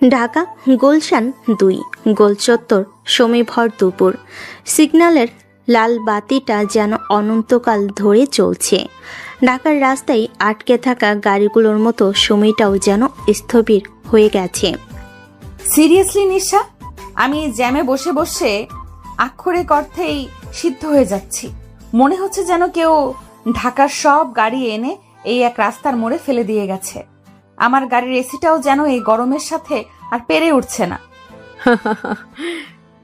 ঢাকা গুলশান ২ গোলচত্বর সমীভর দুপুর। সিগন্যালের লাল বাতিটা যেন অনন্তকাল ধরে চলছে। ঢাকার রাস্তায় আটকে থাকা গাড়িগুলোর মতো সময়টাও যেন স্থবির হয়ে গেছে। সিরিয়াসলি নিশা, আমি জ্যামে বসে বসে আক্ষরিক অর্থেই সিদ্ধ হয়ে যাচ্ছি। মনে হচ্ছে যেন কেউ ঢাকার সব গাড়ি এনে এই এক রাস্তার মোড়ে ফেলে দিয়ে গেছে। আমার গাড়ির এসিটাও যেন এই গরমের সাথে আর পেরে উঠছে না।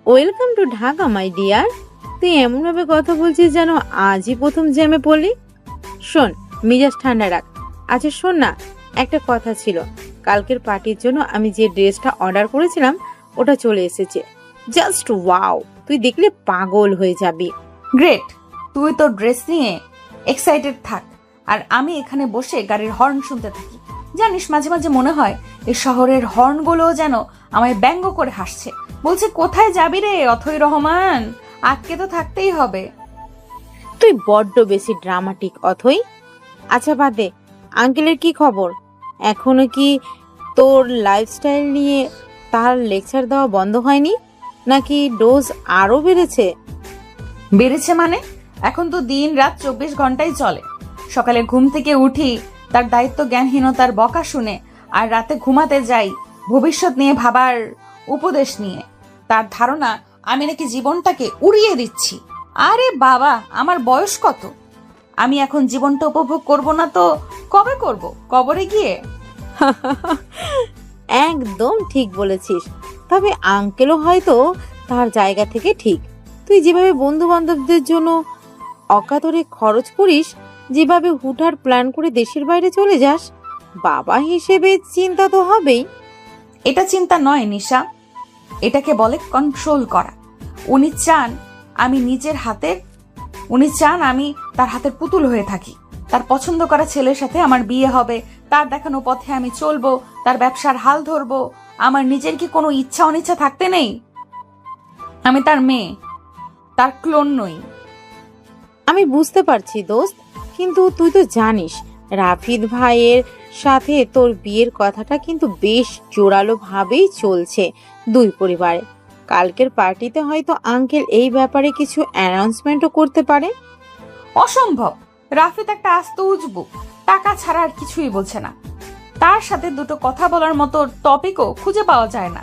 Welcome to Dhaka my dear. তুই এমন ভাবে কথা বলছিস যেন আজই প্রথম জ্যামে পড়লি। শোন, মিজাজ ঠান্ডা রাখ। আচ্ছা শোন না, একটা কথা ছিল। কালকের পার্টির জন্য আমি যে ড্রেসটা অর্ডার করেছিলাম ওটা চলে এসেছে। জাস্ট ওয়াও, তুই দেখলে পাগল হয়ে যাবি। গ্রেট, তুই তোর ড্রেস নিয়ে এক্সাইটেড থাক, আর আমি এখানে বসে গাড়ির হর্ন শুনতে থাকি। জানিস, মাঝে মাঝে মনে হয় এই শহরের হর্নগুলো যেন আমায় ব্যঙ্গ করে হাসছে, বলছে কোথায় যাবি রে অথৈ রহমান, আজকে তো থাকতেই হবে। তুই বড্ড বেশি ড্রামাটিক অথই। আচ্ছা বাদ দে, আঙ্কেলের কি খবর? এখনো কি তোর লাইফস্টাইল নিয়ে তার লেকচার দেওয়া বন্ধ হয়নি, নাকি ডোজ আরো বেড়েছে? বেড়েছে মানে? এখন তো দিন রাত 24 ঘন্টাই চলে। সকালে ঘুম থেকে উঠি তার দায়িত্ব জ্ঞানহীনতার বকা শুনে, আর রাতে ঘুমাতে যাই ভবিষ্যৎ নিয়ে ভাবার উপদেশ নিয়ে। তার ধারণা আমি নাকি জীবনটাকে উড়িয়ে দিচ্ছি। আরে বাবা, আমার বয়স কত? আমি এখন জীবনটা উপভোগ করব না তো কবে করব? কবরে গিয়ে। একদম ঠিক বলেছিস। তবে আঙ্কেলও হয়তো তার জায়গা থেকে ঠিক। তুই যেভাবে বন্ধু বান্ধবদের জন্য অকাতরে খরচ করিস, যেভাবে হুটহাট প্ল্যান করে দেশের বাইরে চলে যাস, বাবা হিসেবে চিন্তা তো হবেই। এটা চিন্তা নয় নিশা, এটাকে বলে কন্ট্রোল করা। উনি চান আমি তার হাতের পুতুল হয়ে থাকি। তার পছন্দ করা ছেলের সাথে আমার বিয়ে হবে, তার দেখানো পথে আমি চলবো, তার ব্যবসার হাল ধরবো। আমার নিজের কি কোনো ইচ্ছা অনিচ্ছা থাকতে নেই? আমি তার মেয়ে, তার ক্লোন নই। আমি বুঝতে পারছি দোস্ত, কিন্তু তুই তো জানিস রাফিদ ভাইয়ের সাথে তোর বিয়ের কথাটা কিন্তু বেশ জোরালো ভাবেই চলছে দুই পরিবারে। কালকের পার্টিতে হয়তো আঙ্কেল এই ব্যাপারে কিছু অ্যানাউন্সমেন্টও করতে পারে। অসম্ভব। রাফিদ একটা আস্ত উজবুক, টাকা ছাড়া আর কিছুই বোঝে না। তার সাথে দুটো কথা বলার মতো টপিকও খুঁজে পাওয়া যায় না।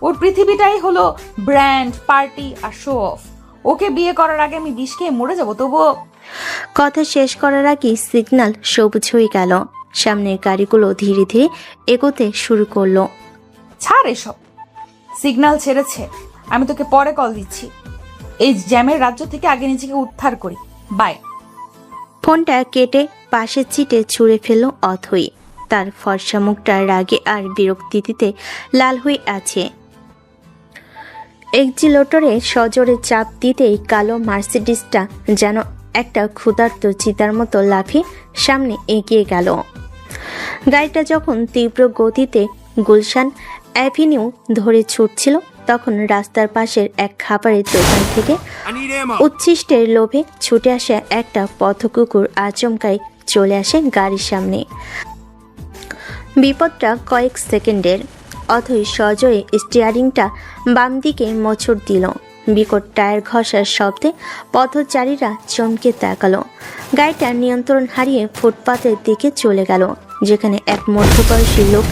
ওর পৃথিবীটাই হলো ব্র্যান্ড, পার্টি আর শো অফ। ওকে বিয়ে করার আগে আমি বিষ খেয়ে মরে যাবো, তবুও। কথা শেষ করার আগে সিগন্যাল সবুজ হয়ে গেল। সামনের গাড়িগুলো ধীরে ধীরে এগোতে শুরু করলো। ছাড় এসব। সিগন্যাল ছেড়েছে, আমি তোকে পরে কল দিচ্ছি। এই জ্যামের রাজ্য থেকে আগে নিজেকে উদ্ধার করি। বাই। ফোনটা কেটে পাশের চিটে ছুঁড়ে ফেলল অথই। তার ফর্সা মুখটা রাগে আর বিরক্তিতে লাল হয়ে আছে। এক্সিলেটরে সজোরে চাপ দিতেই কালো মার্সিডিসটা যেন একটা ক্ষুধার্ত চিতার মতো লাফিয়ে সামনে এগিয়ে গেল। গাড়িটা যখন তীব্র গতিতে গুলশান অ্যাভিনিউ ধরে ছুটছিল, তখন রাস্তার পাশের এক খাবারের দোকান থেকে উচ্ছিষ্টের লোভে ছুটে আসা একটা পথকুকুর আচমকাই চলে আসে গাড়ির সামনে। বিপদটা কয়েক সেকেন্ডের। অথই সজোরে স্টিয়ারিংটা বাম দিকে মোচড় দিল। বিকট টায়ার ঘষার শব্দে পথচারীরা চমকে তাকালো। গাড়িটা নিয়ন্ত্রণ হারিয়ে ফুটপাতের দিকে চলে গেল, যেখানে এক মধ্যবয়সী লোক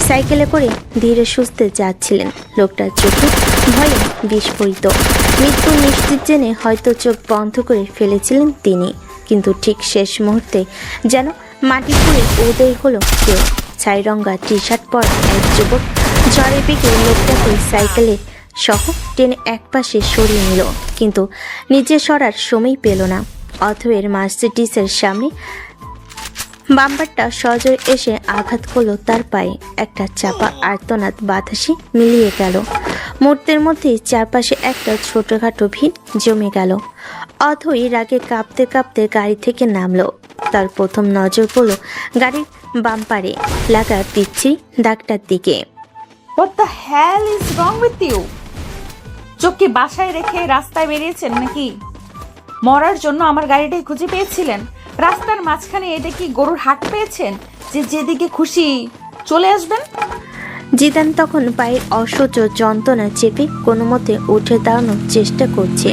সাইকেলে করে ধীরে সুস্থে যাচ্ছিলেন। লোকটার চোখে ভয়ে বিস্ফোরিত। মৃত্যু নিশ্চিত জেনে হয়তো চোখ বন্ধ করে ফেলেছিলেন তিনি, কিন্তু ঠিক শেষ মুহূর্তে যেন মাটি খুঁড়ে উদয় হলো কেউ। ছাইরঙ্গা টি শার্ট পরা এক যুবক ঝড়ে বেগে লোকটাকে সাইকেলে সহ টেনে একপাশে সরিয়ে নিল, কিন্তু নিচে সরার সময় পেল না। অথয়ের মার্সিডিসের সামনে বাম্পারটা সজোরে এসে আঘাত করলো তার পায়ে। একটা চাপা আর্তনাদ বাতাসে মিলিয়ে গেল। মুহূর্তের মধ্যেই চারপাশে একটা ছোটখাটো ভিড় জমে গেল। অথই রাগে কাঁপতে কাঁপতে গাড়ি থেকে নামলো। তার প্রথম নজর পড়ল গাড়ির বাম্পারে লাগা পিচ্ছিল দাগটার দিকে। What the hell is wrong with you? চোখ কি বাসায় রেখে রাস্তায় বেরিয়েছেন নাকি? মরার জন্য আমার গাড়িটাই খুঁজে পেয়েছিলেন? রাস্তার মাঝখানে এটা কি গরুর হাট পেয়েছেন যে যেদিকে খুশি চলে আসবেন? জিদান তখন পায়ের অসহ্য যন্ত্রণা চেপে কোনো মতে উঠে দাঁড়ানোর চেষ্টা করছে।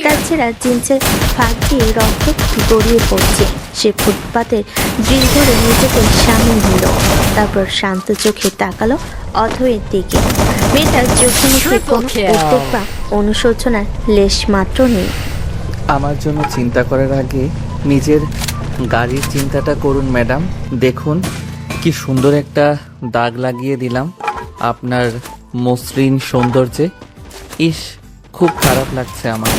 তার ছেঁড়া জিন্সের ফাঁক দিয়ে রক্ত গড়িয়ে পড়ছে। সে ফুটপাতের গ্রিল ধরে নিজেকে সামনে নিল, তারপর শান্ত চোখে তাকালো অথয়ের দিকে। মেয়েটার চোখে মুখে কোনো উদ্বেগ বা অনুশোচনার লেশ মাত্র নেই। আমার জন্য চিন্তা করার আগে নিজের গাড়ির চিন্তাটা করুন ম্যাডাম। দেখুন কি সুন্দর একটা দাগ লাগিয়ে দিলাম আপনার মসৃণ সৌন্দর্যে। ইস, খুব খারাপ লাগছে আমার।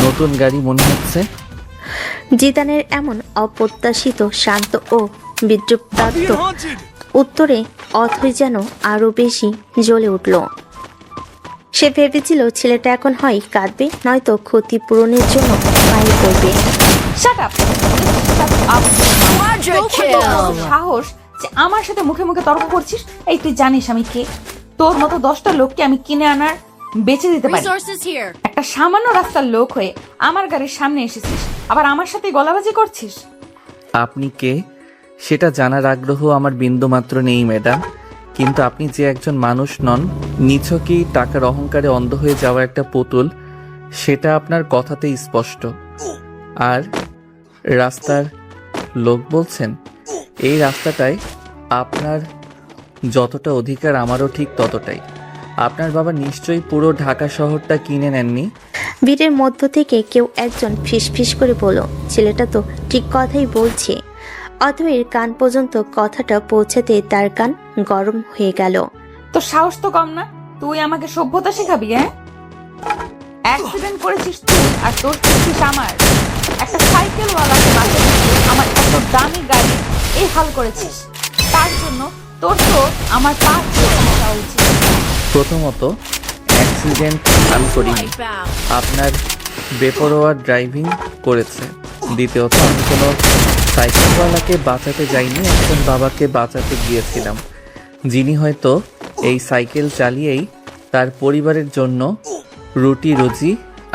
নতুন গাড়ি মনে হচ্ছে। জিদানের এমন অপ্রত্যাশিত শান্ত ও বিদ্রুপাত্মক উত্তরে অথই যেন আরো বেশি জ্বলে উঠল। সে ভেবেছিল ছেলেটা এখন হয় কাঁদবে, নয়তো ক্ষতিপূরণের জন্য পায়ে পড়বে। Shut up. সাহস যে আমার সাথে মুখে মুখে তর্ক করছিস? এই তুই জানিস আমি কে? তোর মতো 10টা লোককে আমি কিনে আনার বেচে দিতে পারি। একটা সামান্য রাস্তার লোক হয়ে আমার গাড়ির সামনে এসেছিস, আবার আমার সাথে গলাবাজি করছিস। আপনি কে সেটা জানার আগ্রহ আমার বিন্দুমাত্র নেই ম্যাডাম, কিন্তু আপনি যে একজন মানুষ নন, নিছকই টাকার অহংকারে অন্ধ হয়ে যাওয়া একটা পুতুল, সেটা আপনার কথাতেই স্পষ্ট। আর রাস্তার লোক বলছেন, এই রাস্তাটায় আপনার যতটা অধিকার আমারও ঠিক ততটাই। আপনার বাবা নিশ্চয়ই পুরো ঢাকা শহরটা কিনে নেননি। ভিড়ের মধ্য থেকে কেউ একজন ফিসফিস করে বলল, ছেলেটা তো ঠিক কথাই বলছে। অথয়ের কান পর্যন্ত কথাটা পৌঁছাতে তার কান গরম হয়ে গেল। তো সাহস তো কম না, তুই আমাকে সভ্যতা শেখাবি? হ্যাঁ, অ্যাক্সিডেন্ট করেছিস তুই, আর তোর করছিস আমার। একটা সাইকেলওয়ালাকে বাঁচাতে আমার এত দামি গাড়ি এই হাল করেছিস, তার জন্য তোর তো আমার পা ছুঁয়ে যাওয়া উচিত। প্রথমত, অ্যাক্সিডেন্ট আমি করিনি, আপনার বেপরোয়া ড্রাইভিং করেছে। দ্বিতীয়ত, আমি কোনো সাইকেলওয়ালাকে বাঁচাতে যাইনি, একজন বাবাকে বাঁচাতে গিয়েছিলাম, যিনি হয়তো এই সাইকেল চালিয়েই তার পরিবারের জন্য রুটি রুজি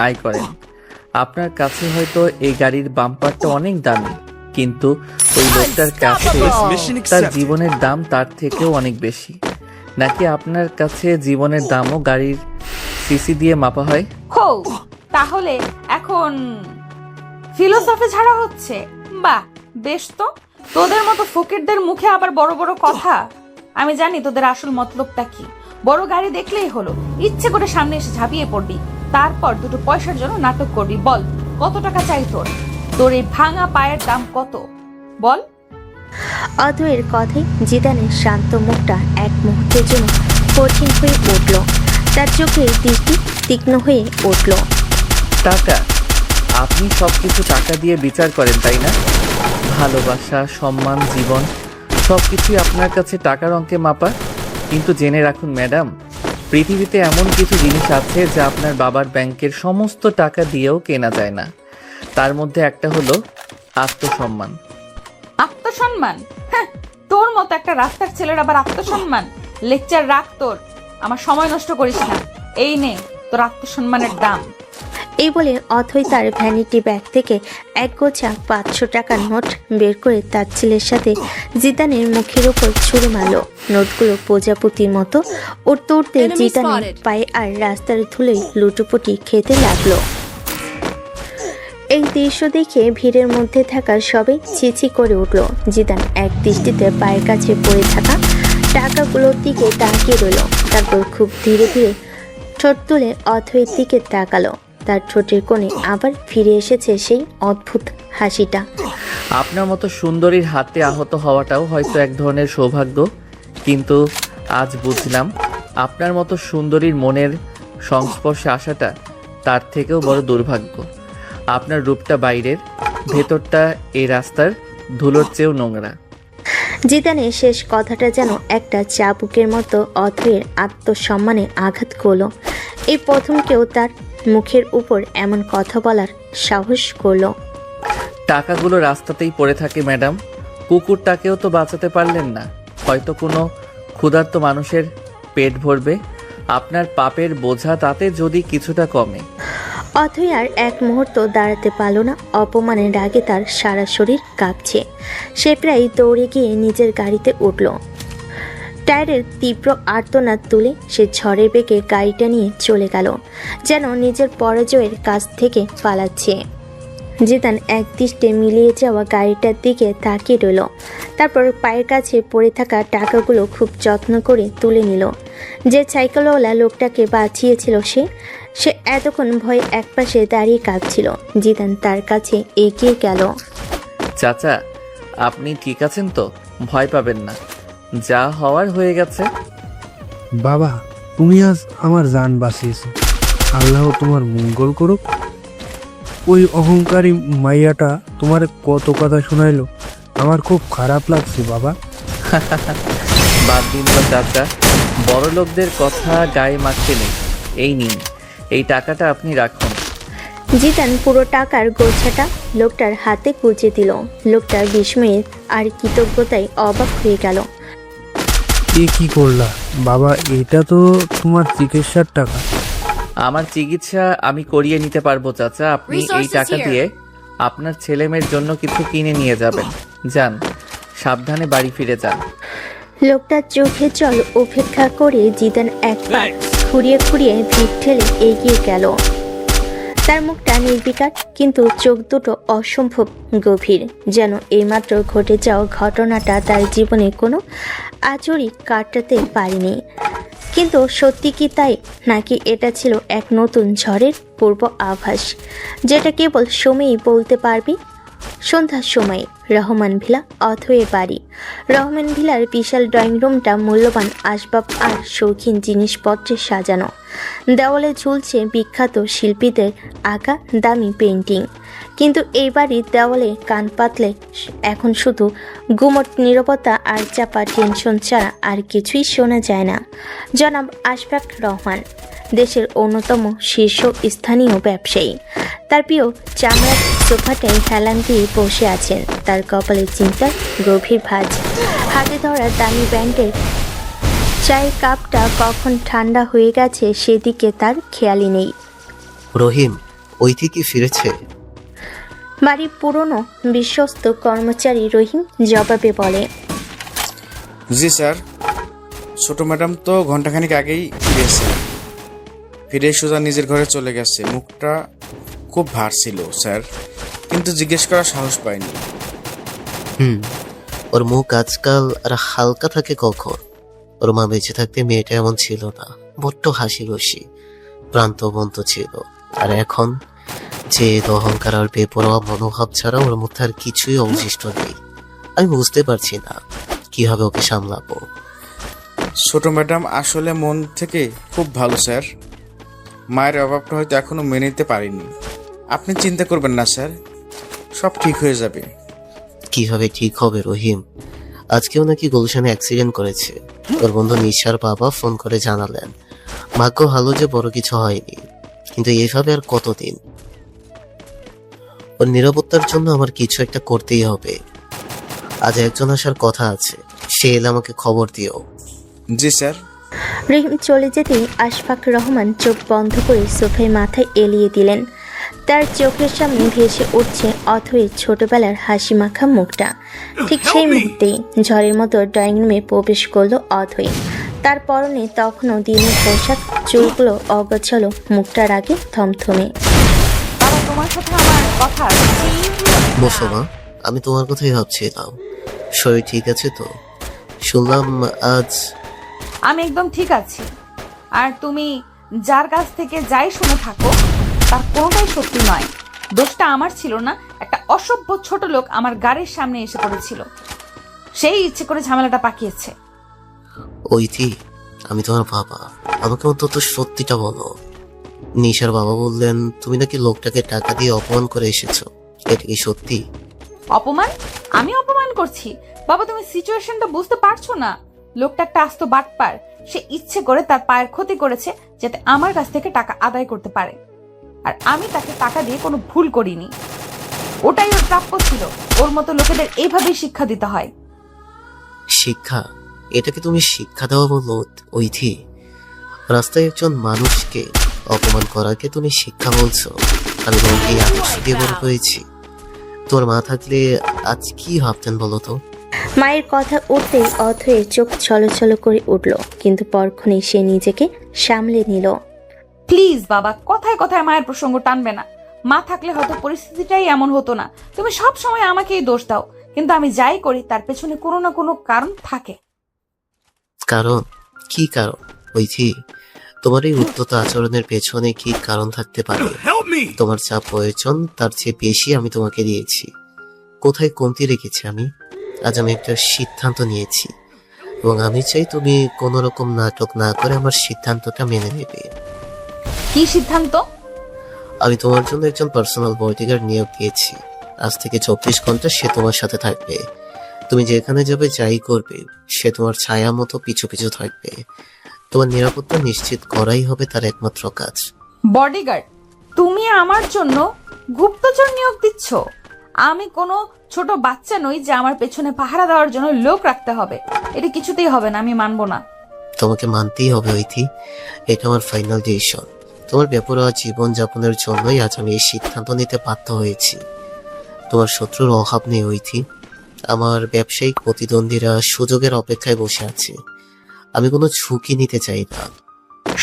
আয় করেন। আপনার কাছে হয়তো এই গাড়ির বাম্পারটা অনেক দামি, কিন্তু ওই লোকটার কাছে তার জীবনের দাম তার থেকেও অনেক বেশি। নাকি আপনার কাছে জীবনের দামও গাড়ির সিসি দিয়ে মাপা হয়? হো, তাহলে এখন ফিলোসফি ছাড়া হচ্ছে? বাহ, বেশ তো। তোদের মতো ফকিরদের মুখে আবার বড় বড় কথা। আমি জানি তোদের আসল মতলবটা কি। বড় গাড়ি দেখলেই হলো, ইচ্ছে করে সামনে এসে ঝাঁপিয়ে পড়বি, তারপর দুটো পয়সার জন্য নাটক করবি। বল, কত টাকা চাই তোর? তোর এই ভাঙা পায়ের দাম কত বল? অথয়ের কথায় জিদানের শান্ত মুখটা এক মুহূর্তের জন্য কঠিন হয়ে উঠল। তার চোখের দৃষ্টি তীক্ষ্ণ হয়ে উঠল। টাকা? আপনি সবকিছু টাকা দিয়ে বিচার করেন, তাই না? ভালোবাসা, সম্মান, জীবন সবকিছুই আপনার কাছে টাকার অঙ্কে মাপা। কিন্তু জেনে রাখুন ম্যাডাম, পৃথিবীতে এমন কিছু জিনিস আছে যা আপনার বাবার ব্যাংকের সমস্ত টাকা দিয়েও কেনা যায় না। তার মধ্যে একটা হলো আত্মসম্মান। আত্মসম্মান? হ্যাঁ, তোর মতো একটা রাস্তার ছেলের আবার আত্মসম্মান? লেকচার রাখ তোর, আমার সময় নষ্ট করিস না। এই নে তোর আত্মসম্মানের দাম। এই বলে অথই তার ভ্যানিটি ব্যাগ থেকে এক গোছা 500 টাকার নোট বের করে তার ছেলের সাথে জিদানের মুখের উপর ছুঁড়ে মারল। নোটগুলো প্রজাপতির মতো উঠতে উঠতে জিদানের পায়ে আর রাস্তার ধুলোয় লুটোপুটি খেতে লাগলো। এই দৃশ্য দেখে ভিড়ের মধ্যে থাকা সবাই ছিছি করে উঠল। জিদান এক দৃষ্টিতে পায়ের কাছে পড়ে থাকা টাকাগুলোর দিকে তাকিয়ে রইল, তারপর খুব ধীরে ধীরে ঠোঁট তুলে অথয়ের দিকে তাকালো। তার ঠোঁটের কোণে আবার ফিরে এসেছে সেই অদ্ভুত হাসিটা। আপনার মতো সুন্দরীর হাতে আহত হওয়াটাও হয়তো এক ধরনের সৌভাগ্য, কিন্তু আজ বুঝলাম আপনার মতো সুন্দরীর মনের সংস্পর্শে আসাটা তার থেকেও বড় দুর্ভাগ্য। আপনার রূপটা বাইরের, ভেতরটা এই রাস্তার ধুলোর চেয়েও নোংরা। জিদানের শেষ কথাটা যেন একটা চাবুকের মতো অথয়ের আত্মসম্মানে আঘাত করলো। এই প্রথম কেউ তার মুখের উপর এমন কথা বলার সাহস করলো। টাকাগুলো রাস্তাতেই পড়ে থাকে ম্যাডাম, কুকুরটাকেও তো বাঁচাতে পারলেন না। হয়তো কোনো ক্ষুধার্ত মানুষের পেট ভরবে, আপনার পাপের বোঝা তাতে যদি কিছুটা কমে। অথই আর এক মুহূর্ত দাঁড়াতে পারল না। অপমানের রাগে তার সারা শরীর কাঁপছে। সে প্রায় দৌড়ে গিয়ে নিজের গাড়িতে উঠল। টায়ারের তীব্র আর্তনাদ তুলে সে ঝড়ের বেগে গাড়িটা নিয়ে চলে গেল, যেন নিজের পরাজয়ের কাছ থেকে পালাচ্ছে। জিদান একদৃষ্টে মিলিয়ে যাওয়া গাড়িটার দিকে তাকিয়ে রইল। তারপর পায়ের কাছে পড়ে থাকা টাকাগুলো খুব যত্ন করে তুলে নিল। যে সাইকেলওয়ালা লোকটাকে বাঁচিয়েছিল সে এতক্ষণ ভয়ে একপাশে দাঁড়িয়ে কাঁদছিল। জিদান তার কাছে এগিয়ে গেল। চাচা, আপনি ঠিক আছেন তো? ভয় পাবেন না, যা হওয়ার হয়ে গেছে। বাবা, তুমি আজ আমার জান বাঁচিয়েছো। আল্লাহ তোমার মঙ্গল করুক। ওই অহংকারী মাইয়াটা তোমার কত কথা শোনাইলো, আমার খুব খারাপ লাগছে বাবা। বাদ দিন তো চাচা, বড় লোকদের কথা গায়ে মাখতে নেই। এই নিন, এই টাকাটা আপনি রাখুন। জিদান পুরো টাকার গোছাটা লোকটার হাতে গুঁজে দিল। লোকটার বিস্ময়ে আর কৃতজ্ঞতায় অবাক হয়ে গেল। এ কি করলা বাবা? এটা তো তোমার চিকিৎসার টাকা। আমার চিকিৎসা আমি করিয়ে নিতে পারবো চাচা। আপনি এই টাকা দিয়ে আপনার ছেলে মেয়ের জন্য কিছু কিনে নিয়ে যাবেন। যান, সাবধানে বাড়ি ফিরে যান। লোকটার চোখে জল উপেক্ষা করে জিদান একবার খুঁড়িয়ে খুঁড়িয়ে ভিড় ঠেলে এগিয়ে গেল। তার মুখটা নির্বিকার, কিন্তু চোখ দুটো অসম্ভব গভীর, যেন এইমাত্র ঘটে যাওয়া ঘটনাটা তার জীবনে কোনো আচরিক কাটাতে পারেনি। কিন্তু সত্যি কি তাই, নাকি এটা ছিল এক নতুন ঝড়ের পূর্ব আভাস, যেটা কেবল সময়ই বলতে পারবি? সন্ধ্যার সময় রহমান ভিলা অথয়ে বাড়ি। রহমান ভিলার বিশাল ড্রয়িং রুমটা মূল্যবান আসবাব আর শৌখিন জিনিসপত্রে সাজানো। দেওয়ালে ঝুলছে বিখ্যাত শিল্পীদের আঁকা দামি পেন্টিং। কিন্তু এই বাড়ির দেওয়ালে কান পাতলে এখন শুধু গুমট নীরবতা আর চাপা টেনশন ছাড়া আর কিছুই শোনা যায় না। জনাব আশফাক রহমান দেশের অন্যতম শীর্ষস্থানীয় ব্যবসায়ী। তার প্রিয় চামড়ার সোফাটায় হেলান দিয়ে বসে আছেন। তার কপালে চিন্তার গভীর ভাঁজ। হাতে ধরা দামি ব্যান্ডের চায়ের কাপটা কখন ঠান্ডা হয়ে গেছে সেদিকে তার খেয়ালই নেই। রহিম, ওইটি কি ফিরেছে? বাড়ির পুরনো বিশ্বস্ত কর্মচারী রহিম জবাবে বলে, জি স্যার, ছোট ম্যাডাম তো ঘন্টাখানিক আগেই ফিরেছে। ফিরে সোজা নিজের ঘরে চলে গেছে। মুখটা খুব ভার ছিল স্যার, কিন্তু জিজ্ঞেস করার সাহস পাইনি। ওর মুখ আজকাল আর হালকা থাকে কখন? ওর মা বেঁচে থাকতে মেয়েটা এমন ছিল না, বড্ড হাসি খুশি প্রান্তবন্ত ছিল। আর এখন যে অহংকার আর বেপরোয়া মনোভাব ছাড়া ওর মধ্যে আর কিছুই অবশিষ্ট নেই। আমি বুঝতে পারছি না কিভাবে ওকে সামলাবো। ছোট ম্যাডাম আসলে মন থেকে খুব ভালো স্যার। মায়ের অভাবটা হয়তো এখনো মেনে নিতে পারিনি। আপনি চিন্তা করবেন না স্যার, সব ঠিক হয়ে যাবে। কিভাবে ঠিক হবে রহিম? আজকেও নাকি গুলশানে অ্যাক্সিডেন্ট করেছে। ওর বন্ধু নিশার বাবা ফোন করে জানালেন। ভাগ্য ভালো যে বড় কিছু হয়নি, কিন্তু এইভাবে আর কতদিন? ওর নিরাপত্তার জন্য আমার কিছু একটা করতেই হবে। আজ একজন আসার কথা আছে, সে এলে আমাকে খবর দিও। জি স্যার। রহিম চলে যেতেই আশফাক রহমান চোখ বন্ধ করে সোফায় মাথায় এলিয়ে দিলেন। তার চোখের সামনে ভেসে উঠছে অথয়ের ছোটবেলার হাসি মাখা মুখটা। ঠিক সেই মুহূর্তেই ঝড়ের মতো ড্রয়িং রুমে প্রবেশ করলো অথয়। তার পরনে তখনও দিনের পোশাক, চুলগুলো অগোছালো, মুখটার আগে থমথমে। বাবা, তোমার সাথে আমার কথা আছে। বসো মা, আমি তোমার কথাই ভাবছিলাম। শরীর ঠিক আছে তো? শুনলাম আজ। আমি একদম ঠিক আছি। আর তুমি যার কাছ থেকে যাই শুনে থাকো তার কোনোটাই সত্যি নয়। দোষটা আমার ছিল না। একটা অসভ্য ছোট লোক আমার গাড়ির সামনে এসে পড়েছিল, সেই ইচ্ছে করে ঝামেলাটা পাকিয়েছে। ওইটি, আমি তোমার বাবা, আমাকে অন্তত সত্যিটা বলো। নিশার বাবা বললেন তুমি নাকি লোকটাকে টাকা দিয়ে অপমান করে এসেছো, এটা কি সত্যি? অপমান? আমি অপমান করছি? বাবা, তুমি সিচুয়েশনটা বুঝতে পারছো না। লোকটা একটা আস্ত বাটপার। সে ইচ্ছে করে তার পায়ের ক্ষতি করেছে যাতে আমার কাছ থেকে টাকা আদায় করতে পারে। আর আমি তাকে টাকা দিয়ে কোনো ভুল করিনি। ওটাই ওর প্রাপ্য ছিল। ওর মতো লোকেদের এইভাবেই শিক্ষা দিতে হয়। শিক্ষা? এটাকে তুমি শিক্ষা দেওয়া বলো ওইটি? রাস্তায় একজন মানুষকে অপমান করাকে তুমি শিক্ষা বলছো? আমি তোমাকে এই আদর্শ দিয়ে বড় হয়েছি। তোর মা থাকলে আজ কি ভাবতেন বলো তো? মায়ের কথা উঠতেই অথয়ের চোখ ছলছল করে উঠল, কিন্তু পরক্ষণেই সে নিজেকে সামলে নিল। প্লিজ বাবা, কথায় কথায় মায়ের প্রসঙ্গ টানবে না। মা থাকলে হয়তো পরিস্থিতিটাই এমন হতো না। তুমি সব সময় আমাকেই দোষ দাও, কিন্তু আমি যাই করি তার পেছনে কোনো না কোনো কারণ থাকে। কারণ? কি কারণ ওইথি? তোমার এই উদ্যত আচরণের পেছনে কি কারণ থাকতে পারে? তোমার যা প্রয়োজন তার চেয়ে বেশি আমি তোমাকে দিয়েছি। কোথায় কমতি রেখেছি আমি? আজ আমি একটা সিদ্ধান্ত নিয়েছি এবং আমি চাই তুমি কোনো রকম নাটক না করে আমার সিদ্ধান্তটা মেনে নেবে। কি সিদ্ধান্ত? আমি তোমার জন্য একজন পার্সোনাল বডিগার্ড নিয়োগ দিয়েছি। আজ থেকে 24 ঘন্টা সে তোমার সাথে থাকবে। তুমি যেখানে যাবে যাই করবে সে তোমার ছায়া মতো পিছু পিছু থাকবে। তোমার নিরাপত্তা নিশ্চিত করাই হবে তার একমাত্র কাজ। বডিগার্ড? তুমি আমার জন্য গুপ্তচর নিয়োগ দিচ্ছ? আমি কোনো ছোট বাচ্চা নই যে আমার পেছনে পাহারা দেওয়ার জন্য লোক রাখতে হবে। এটা কিছুতেই হবে না, আমি মানবো না। তোমাকে মানতেই হবে ওইথি, এটা আমার ফাইনাল ডিসিশন। তোমার বেপরোয়া জীবন যাপনের জন্যই আজ আমি এই সিদ্ধান্ত নিতে বাধ্য হয়েছি। তোমার শত্রুর অভাব নেই ওইথি। আমার ব্যবসায়িক প্রতিদ্বন্দ্বীরা সুযোগের অপেক্ষায় বসে আছে। আমি কোনো ঝুঁকি নিতে চাই না।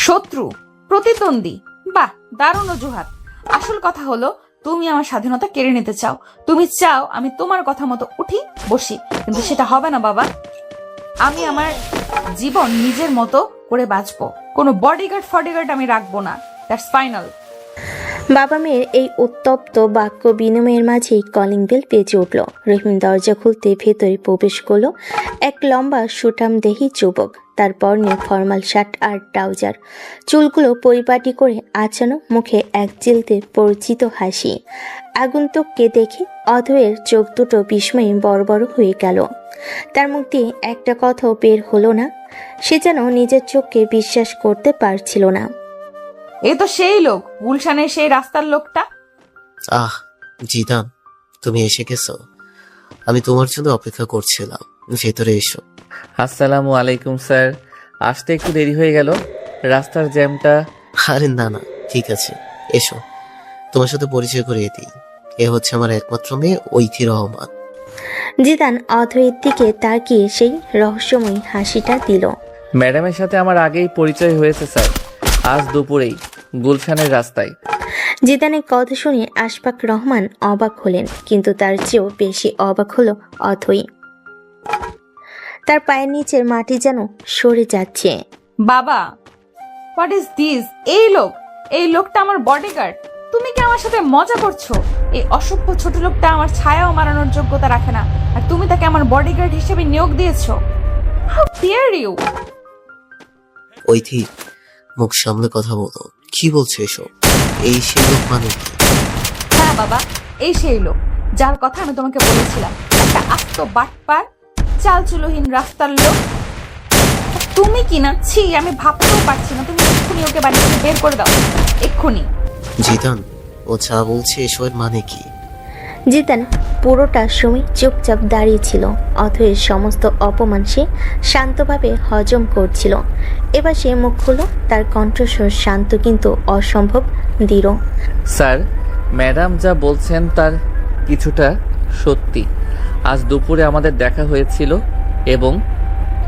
শত্রু? প্রতিদ্বন্দ্বী? বাহ, দারুণ অজুহাত। আসল কথা হলো তুমি আমার স্বাধীনতা কেড়ে নিতে চাও। তুমি চাও আমি তোমার কথা মতো উঠি বসি, কিন্তু সেটা হবে না বাবা। আমি আমার জীবন নিজের মতো করে বাঁচবো। কোনো বডিগার্ড আমি রাখবো না। That's final. বাবা মেয়ের এই উত্তপ্ত বাক্য বিনিময়ের মাঝেই কলিং বেল বেজে উঠল। রহিম দরজা খুলতে ভেতরে প্রবেশ করলো এক লম্বা সুঠাম দেহি যুবক। তার পরনে ফর্মাল শার্ট আর ট্রাউজার, চুলগুলো পরিপাটি করে আচানো, মুখে এক চিলতে পরিচিত হাসি। আগন্তুককে দেখে অধয়ের চোখ দুটো বিস্ময়ে বড় বড় হয়ে গেল। তার মুখ দিয়ে একটা কথাও বের হলো না। সে যেন নিজের চোখকে বিশ্বাস করতে পারছিল না। এ তো সেই লোক, গুলশানের সেই রাস্তার লোকটা। আহ জিদান, তুমি এসে গেছো। আমি তোমার জন্য অপেক্ষা করছিলাম। ভেতরে এসো। আসসালামু আলাইকুম স্যার। আসতে একটু দেরি হয়ে গেল, রাস্তার জ্যামটা। আরে না না, ঠিক আছে, এসো। তোমার সাথে পরিচয় করিয়ে দিই। এ হচ্ছে আমার একমাত্র মেয়ে ঐথি রহমান। জিদান অধয়ের দিকে তাকিয়ে সেই রহস্যময় হাসিটা দিল। ম্যাডামের সাথে আমার আগেই পরিচয় হয়েছে স্যার, আজ দুপুরেই গুলশানের রাস্তায়। জিদানের কথা শুনে আশফাক রহমান অবাক হলেন, কিন্তু তার চেয়েও বেশি অবাক হলো অথই। তার পায়ের নিচের মাটি যেন সরে যাচ্ছে। বাবা, হোয়াট ইজ দিস? এই লোকটা আমার বডিগার্ড? তুমি কি আমার সাথে মজা করছো? এই অসভ্য ছোট লোকটা আমার ছায়াও মারানোর যোগ্যতা রাখে না, আর তুমি তাকে আমার বডিগার্ড হিসেবে নিয়োগ দিয়েছো? How deer you! ঐথি, মুখ সামলে কথা বলো। কি বলছো এসব? এই সেই লোক মানে কি? হ্যাঁ বাবা, এই সেই লোক যার কথা আমি তোমাকে বলেছিলাম। একটা আস্ত বাটপার, চালচুলোহীন রাস্তার লোক। তুমি কি না, ছি, আমি ভাবতেও পারছি না। তুমি এক্ষুনি ওকে বাড়ি থেকে বের করে দাও, এক্ষুনি। জিদান, ও যা বলছে এসবের মানে কি? জিদান পুরোটা সময় চুপচাপ দাঁড়িয়েছিল। অথয়ের সমস্ত অপমান সে শান্তভাবে হজম করছিল। এবার সে মুখ খুলল, তার কণ্ঠস্বর শান্ত কিন্তু অসম্ভব দৃঢ়। স্যার, ম্যাডাম যা বলছেন তার কিছুটা সত্যি। আজ দুপুরে আমাদের দেখা হয়েছিল এবং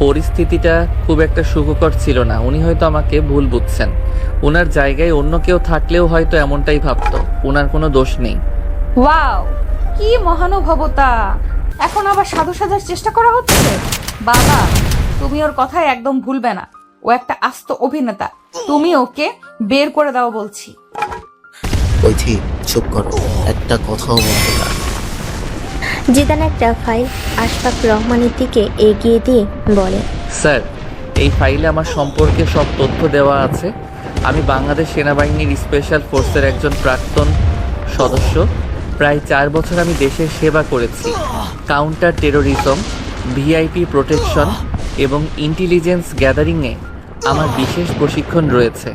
পরিস্থিতিটা খুব একটা সুখকর ছিল না। উনি হয়তো আমাকে ভুল বুঝছেন। ওনার জায়গায় অন্য কেউ থাকলেও হয়তো এমনটাই ভাবতো। ওনার কোনো দোষ নেই। ওয়াও, কি মহানুভবতা! এখন আবার সাধু সাজার চেষ্টা করা হচ্ছে। বাবা, তুমি ওর কথায় একদম ভুলবে না। ও একটা আস্ত অভিনেতা। তুমি ওকে বের করে দাও বলছি। ঐথি, চুপ করো, একটা কথাও বলবে না। জিদান একটা ফাইল আশফাক রহমানের দিকে এগিয়ে দিয়ে বলে, স্যার, এই ফাইলে আমার সম্পর্কে সব তথ্য দেওয়া আছে। আমি বাংলাদেশ সেনাবাহিনীর স্পেশাল ফোর্সের একজন প্রাক্তন সদস্য। প্রায় 4 বছর আমি দেশের সেবা করেছি। কাউন্টার টেরোরিজম, ভিআইপি প্রোটেকশন এবং ইন্টেলিজেন্স গ্যাদারিংয়ে আমার বিশেষ প্রশিক্ষণ রয়েছে।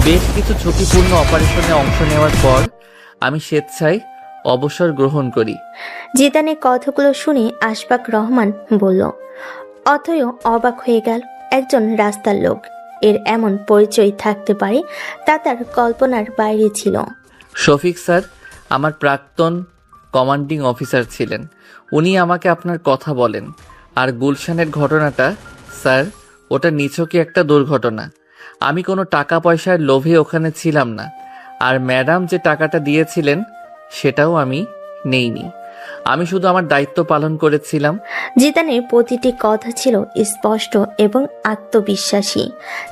বেশ কিছু ঝুঁকিপূর্ণ অপারেশনে অংশ নেওয়ার পর আমি স্বেচ্ছায় অবসর গ্রহণ করি। জিদানের কথাগুলো শুনে আশফাক রহমান বলল। অথয়ও অবাক হয়ে গেল। একজন রাস্তার লোক, এর এমন পরিচয় থাকতে পারে তা তার কল্পনার বাইরে ছিল। শফিক স্যার আমার প্রাক্তন কমান্ডিং অফিসার ছিলেন। উনি আমাকে আপনার কথা বলেন। আর গুলশানের ঘটনাটা স্যার, ওটা নিছকই একটা দুর্ঘটনা। আমি কোনো টাকা পয়সার লোভে ওখানে ছিলাম না। আর ম্যাডাম যে টাকাটা দিয়েছিলেন সেটাও আমি নেইনি। আমি শুধু আমার দায়িত্ব পালন করেছিলাম। জিদানের প্রতিটি কথা ছিল স্পষ্ট এবং আত্মবিশ্বাসী।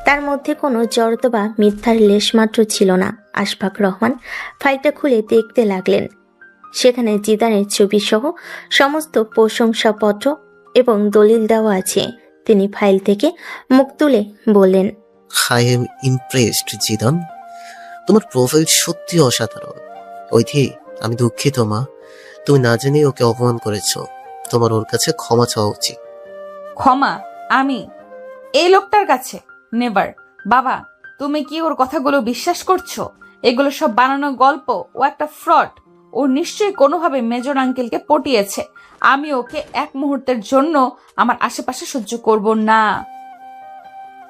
তার মধ্যে কোনো জড়তা বা মিথ্যার লেশমাত্র ছিল না। আশফাক রহমান ফাইলটা খুলে দেখতে লাগলেন। সেখানে জিদানের ছবি সহ সমস্ত প্রশংসাপত্র এবং দলিল দেওয়া আছে। তিনি ফাইল থেকে মুখ তুলে বললেন, আই এম ইমপ্রেসড জিদান, তোমার প্রোফাইল সত্যি অসাধারণ। ওইথি, আমি দুঃখিত মা, তুমি না জানি ওকে অপমান করেছো। তোমার ওর কাছে ক্ষমা চাওয়া উচিত। ক্ষমা? আমি এই লোকটার কাছে? নেভার। বাবা, তুমি কি ওর কথাগুলো বিশ্বাস করছো? এগুলো সব বানানো গল্প। ও একটা ফ্রড। ও নিশ্চয়ই কোনোভাবে মেজর আঙ্কেলকে পটিয়েছে। আমি ওকে এক মুহূর্তের জন্য আমার আশেপাশে সহ্য করব না।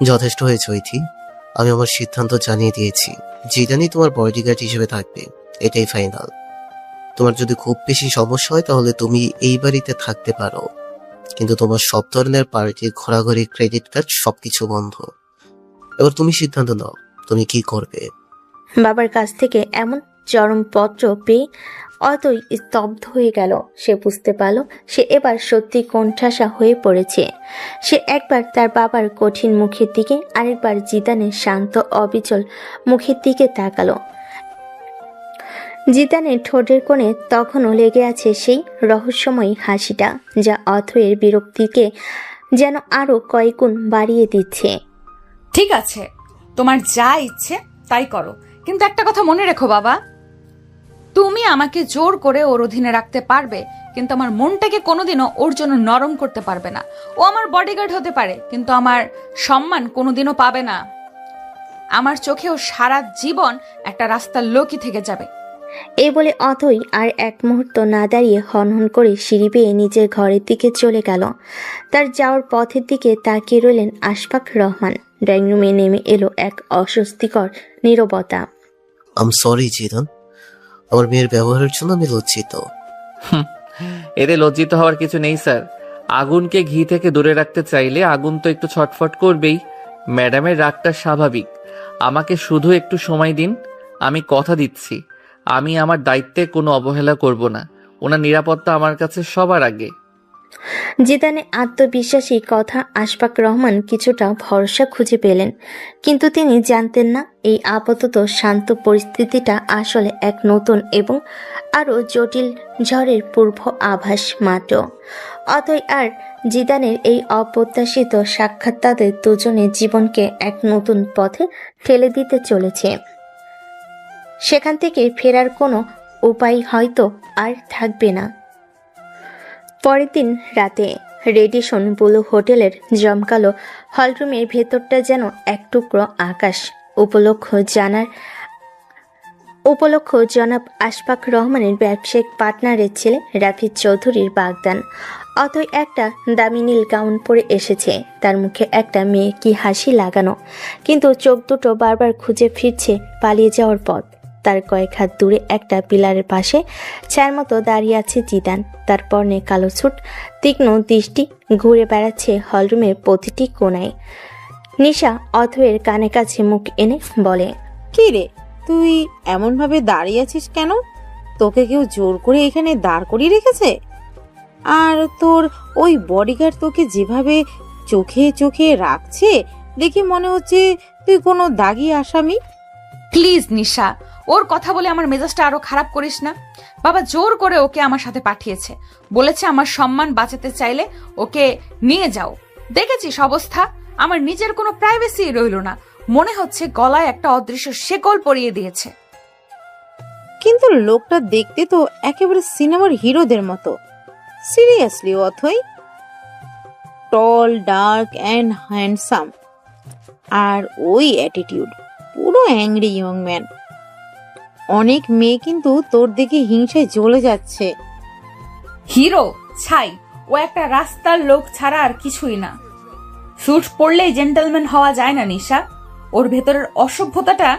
যথেষ্ট হয়েছে ওইথি, আমি আমার সিদ্ধান্ত জানিয়ে দিয়েছি। জিদানই তোমার বডিগার্ড হিসেবে থাকবে, এটাই ফাইনাল। তোমার যদি খুব বেশি সমস্যা হয় তাহলে তুমি এই বাড়িতে থাকতে পারো, কিন্তু তোমার সব ধরনের পার্টি, ঘোরাঘুরি, ক্রেডিট কার্ড সবকিছু বন্ধ। এবার তুমি সিদ্ধান্ত নাও, তুমি কি করবে। বাবার কাছ থেকে এমন চরমপত্র পেয়ে অতই স্তব্ধ হয়ে গেল। সে বুঝতে পারল সে এবার সত্যি কোণঠাসা হয়ে পড়েছে। সে একবার তার বাবার কঠিন মুখের দিকে, আরেকবার জিদানের শান্ত অবিচল মুখের দিকে তাকালো। জিদানের ঠোঁটের কোণে তখনও লেগে আছে সেই রহস্যময়ী হাসিটা, যা অথয়ের বিরক্তিকে যেন আরো কয়েকগুণ বাড়িয়ে দিচ্ছে। ঠিক আছে, তোমার যা ইচ্ছে তাই করো, কিন্তু একটা কথা মনে রেখো বাবা, তুমি আমাকে জোর করে ওর অধীনে রাখতে পারবে, কিন্তু আমার মনটাকে কোনোদিনও ওর জন্য নরম করতে পারবে না। ও আমার বডিগার্ড হতে পারে, কিন্তু আমার সম্মান কোনোদিনও পাবে না। আমার চোখেও সারা জীবন একটা রাস্তার লোকই থেকে যাবে। এই বলে অথই আর এক মুহূর্ত না দাঁড়িয়ে হনহন করে সিঁড়ি বেয়ে নিজের ঘরের দিকে চলে গেল। তার যাওয়ার পথের দিকে তাকিয়ে রইলেন আশফাক রহমান। ড্রয়িং রুমে নেমে এলো এক অস্বস্তিকর নীরবতা। আম সরি জিদান, আমার মেয়ের ব্যবহারের জন্য আমি লজ্জিত। এতে লজ্জিত হওয়ার কিছু নেই স্যার। আগুনকে ঘি থেকে দূরে রাখতে চাইলে আগুন তো একটু ছটফট করবেই। ম্যাডামের রাগটা স্বাভাবিক। আমাকে শুধু একটু সময় দিন। আমি কথা দিচ্ছি, আমি আমার দায়িত্বে কোনো অবহেলা করব না। ওনার নিরাপত্তা আমার কাছে সবার আগে। জিদানের আত্মবিশ্বাসী কথা আশফাক রহমান কিছুটা ভরসা খুঁজে পেলেন, কিন্তু তিনি জানতেন না এই আপাতত শান্ত পরিস্থিতিটা আসলে এক নতুন এবং আরও জটিল ঝড়ের পূর্ব আভাস মাত্র। অতই আর জিদানের এই অপ্রত্যাশিত সাক্ষাৎ তাদের দুজনের জীবনকে এক নতুন পথে ঠেলে দিতে চলেছে। সেখান থেকে ফেরার কোনো উপায় হয়তো আর থাকবে না। পরের দিন রাতে রেডিসন ব্লু হোটেলের জমকালো হলরুমের ভেতরটা যেন এক টুকরো আকাশ। উপলক্ষ জনাব আশফাক রহমানের ব্যবসায়িক পার্টনারের ছেলে রাফিদ চৌধুরীর বাগদান। অতই একটা দামি নীল গাউন পরে এসেছে। তার মুখে একটা মেয়ে কি হাসি লাগানো, কিন্তু চোখ দুটো বারবার খুঁজে ফিরছে পালিয়ে যাওয়ার পথ। তার কয়েক হাত দূরে একটা পিলারের পাশে ছায়ার মতো দাঁড়িয়ে আছে জিদান। তার পরনে কালো স্যুট, তীক্ষ্ণ দৃষ্টি ঘুরে বেড়াচ্ছে হলরুমের প্রতিটি কোণায়। নিশা অথয়ের কানে কাছে মুখ এনে বলে, কি রে, তুই এমন ভাবে দাঁড়িয়ে আছিস কেন? তোকে কেউ জোর করে এখানে দাঁড় করিয়ে রেখেছে? আর তোর ওই বডিগার্ড তোকে যেভাবে চোখে চোখে রাখছে দেখে মনে হচ্ছে তুই কোনো দাগি আসামি। প্লিজ নিশা, ওর কথা বলে আমার মেজাজটা আরো খারাপ করিস না। বাবা জোর করে ওকে আমার সাথে পাঠিয়েছে, বলেছে আমার সম্মান বাঁচাতে চাইলে ওকে নিয়ে যাও। দেখেছিস অবস্থা, আমার নিজের কোনো প্রাইভেসি রইল না। মনে হচ্ছে গলায় একটা অদৃশ্য শেকল পরিয়ে দিয়েছে। কিন্তু লোকটা দেখতে তো একেবারে সিনেমার হিরোদের মতো। Seriously Othoi, tall, dark and handsome, আর ওই অ্যাটিটিউড, পুরো অ্যাংরি ইয়ং ম্যান। অনেক মেয়ে কিন্তু তোর দেখে হিংসায় জ্বলে যাচ্ছে। হিরো ছাই, ও একটা রাস্তার লোক ছাড়া আর কিছুই না। স্যুট পরলেই জেন্টলম্যান হওয়া যায় না নিশা। ওর ভেতরের অসভ্যতাটা